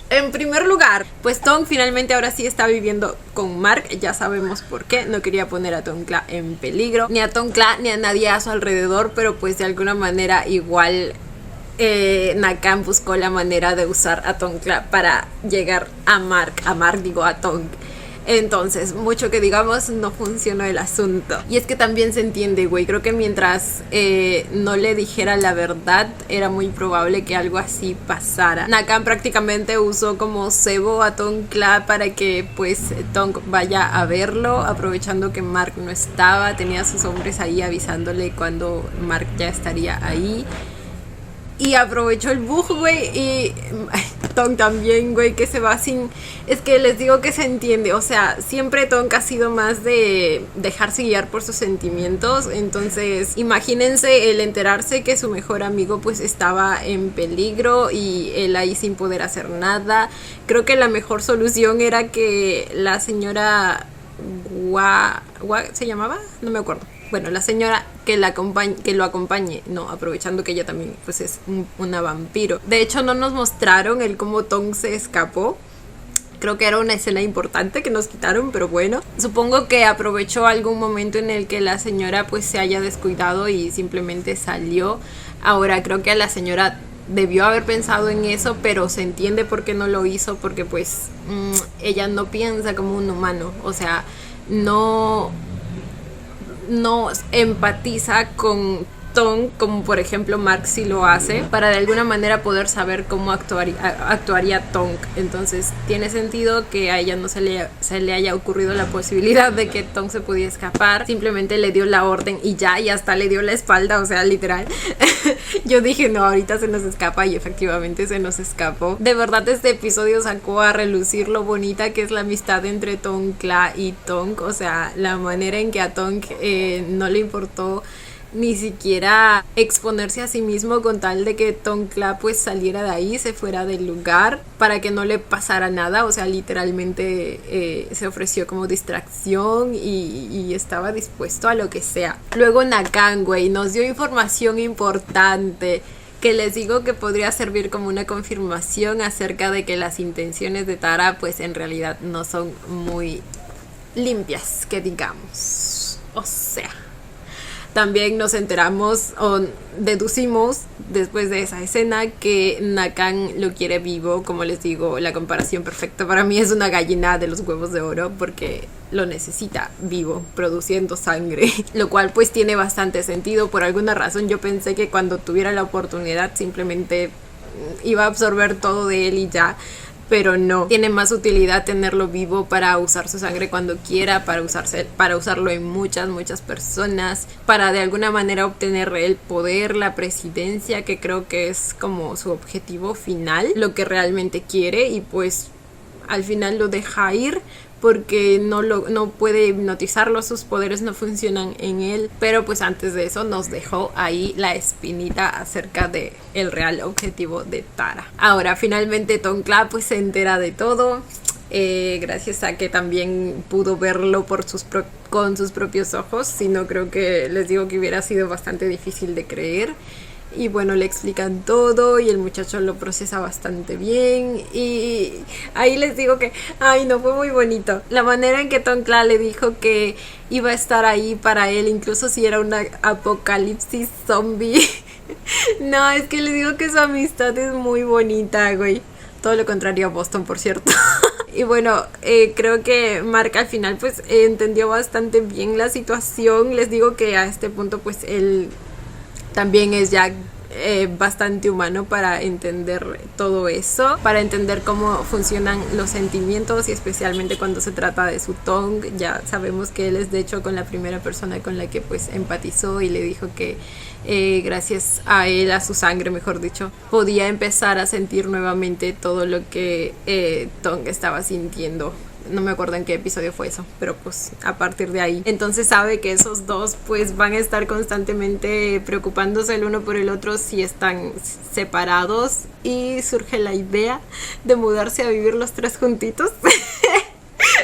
En primer lugar, pues Tong finalmente ahora sí está viviendo con Mark. Ya sabemos por qué. No quería poner a Tongkla en peligro, ni a Tongkla ni a nadie a su alrededor, pero pues de alguna manera igual Nakam buscó la manera de usar a Tongkla para llegar a Tong. Entonces, mucho que digamos, no funcionó el asunto. Y es que también se entiende, güey. Creo que mientras no le dijera la verdad, era muy probable que algo así pasara. Nakam prácticamente usó como cebo a Tongkla para que pues Tong vaya a verlo, aprovechando que Mark no estaba. Tenía a sus hombres ahí avisándole cuando Mark ya estaría ahí. Y aprovechó el bug, güey, y Tong también, güey, que se va sin... Es que les digo que se entiende, o sea, siempre Tong ha sido más de dejarse guiar por sus sentimientos. Entonces, imagínense el enterarse que su mejor amigo pues estaba en peligro y él ahí sin poder hacer nada. Creo que la mejor solución era que la señora ¿se llamaba? No me acuerdo. Bueno, la señora que lo acompañe, no, aprovechando que ella también pues es una vampiro. De hecho, no nos mostraron el cómo Tong se escapó. Creo que era una escena importante que nos quitaron, pero bueno. Supongo que aprovechó algún momento en el que la señora pues se haya descuidado y simplemente salió. Ahora creo que a la señora debió haber pensado en eso, pero se entiende por qué no lo hizo, porque pues ella no piensa como un humano, o sea, no empatiza con Tong como por ejemplo Mark sí lo hace, para de alguna manera poder saber cómo actuaría Tong. Entonces tiene sentido que a ella no se le haya ocurrido la posibilidad de que Tong se pudiera escapar. Simplemente le dio la orden y ya, y hasta le dio la espalda, o sea, literal. Yo dije, no, ahorita se nos escapa, y efectivamente se nos escapó. De verdad este episodio sacó a relucir lo bonita que es la amistad entre Tong Kla y Tong. O sea, la manera en que a Tong no le importó ni siquiera exponerse a sí mismo con tal de que Tong Kla pues saliera de ahí, se fuera del lugar para que no le pasara nada. O sea, literalmente se ofreció como distracción y estaba dispuesto a lo que sea. Luego Nakan, güey, nos dio información importante que les digo que podría servir como una confirmación acerca de que las intenciones de Tara pues en realidad no son muy limpias, que digamos. O sea, también nos enteramos o deducimos después de esa escena que Nakan lo quiere vivo. Como les digo, la comparación perfecta para mí es una gallina de los huevos de oro, porque lo necesita vivo, produciendo sangre, lo cual pues tiene bastante sentido. Por alguna razón yo pensé que cuando tuviera la oportunidad simplemente iba a absorber todo de él y ya, pero no, tiene más utilidad tenerlo vivo para usar su sangre cuando quiera, para usarlo en muchas personas, para de alguna manera obtener el poder, la presidencia, que creo que es como su objetivo final, lo que realmente quiere. Y pues al final lo deja ir porque no puede hipnotizarlo, sus poderes no funcionan en él. Pero pues antes de eso nos dejó ahí la espinita acerca de el real objetivo de Tara. Ahora finalmente Tong Kla pues se entera de todo, gracias a que también pudo verlo con sus propios ojos. Si no, creo que les digo que hubiera sido bastante difícil de creer. Y bueno, le explican todo y el muchacho lo procesa bastante bien. Y ahí les digo que, ay, no, fue muy bonito. La manera en que Tong Kla le dijo que iba a estar ahí para él, incluso si era una apocalipsis zombie. No, es que les digo que su amistad es muy bonita, güey. Todo lo contrario a Boston, por cierto. Y bueno, creo que Mark al final pues entendió bastante bien la situación. Les digo que a este punto pues él también es ya bastante humano para entender todo eso, para entender cómo funcionan los sentimientos, y especialmente cuando se trata de su Tong. Ya sabemos que él es de hecho con la primera persona con la que pues empatizó y le dijo que gracias a él, a su sangre mejor dicho, podía empezar a sentir nuevamente todo lo que Tong estaba sintiendo. No me acuerdo en qué episodio fue eso, pero pues a partir de ahí entonces sabe que esos dos pues van a estar constantemente preocupándose el uno por el otro si están separados, y surge la idea de mudarse a vivir los tres juntitos.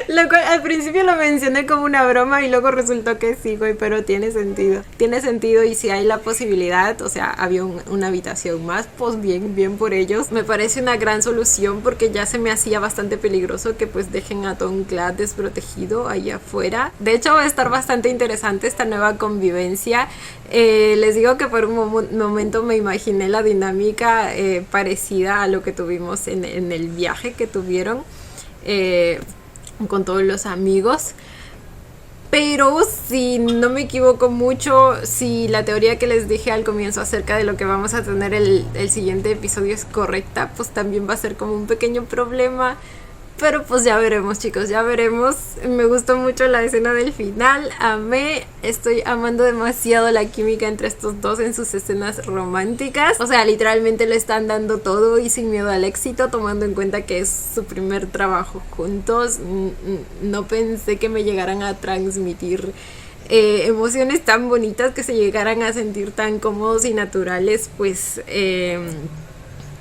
Lo cual al principio lo mencioné como una broma y luego resultó que sí, güey, pero tiene sentido. Tiene sentido, y si hay la posibilidad, o sea, había una habitación más, pues bien por ellos. Me parece una gran solución, porque ya se me hacía bastante peligroso que pues dejen a Tong Kla desprotegido allá afuera. De hecho va a estar bastante interesante esta nueva convivencia. Les digo que por un momento me imaginé la dinámica parecida a lo que tuvimos en el viaje que tuvieron con todos los amigos. Pero si no me equivoco mucho, si la teoría que les dije al comienzo acerca de lo que vamos a tener el siguiente episodio es correcta, pues también va a ser como un pequeño problema. Pero pues ya veremos, chicos, ya veremos. Me gustó mucho la escena del final, amé, estoy amando demasiado la química entre estos dos en sus escenas románticas. O sea, literalmente le están dando todo y sin miedo al éxito, tomando en cuenta que es su primer trabajo juntos. No pensé que me llegaran a transmitir emociones tan bonitas, que se llegaran a sentir tan cómodos y naturales, pues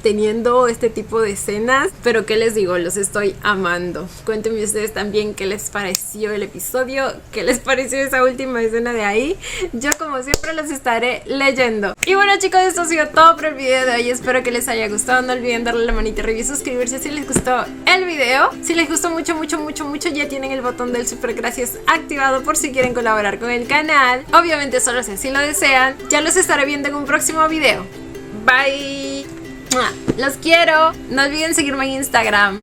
teniendo este tipo de escenas. Pero qué les digo, los estoy amando. Cuéntenme ustedes también qué les pareció el episodio, qué les pareció esa última escena de ahí. Yo como siempre los estaré leyendo. Y bueno chicos, esto ha sido todo por el video de hoy. Espero que les haya gustado. No olviden darle la manita arriba y suscribirse si les gustó el video. Si les gustó mucho, ya tienen el botón del super gracias activado por si quieren colaborar con el canal. Obviamente solo si así lo desean. Ya los estaré viendo en un próximo video. Bye. Los quiero. No olviden seguirme en Instagram.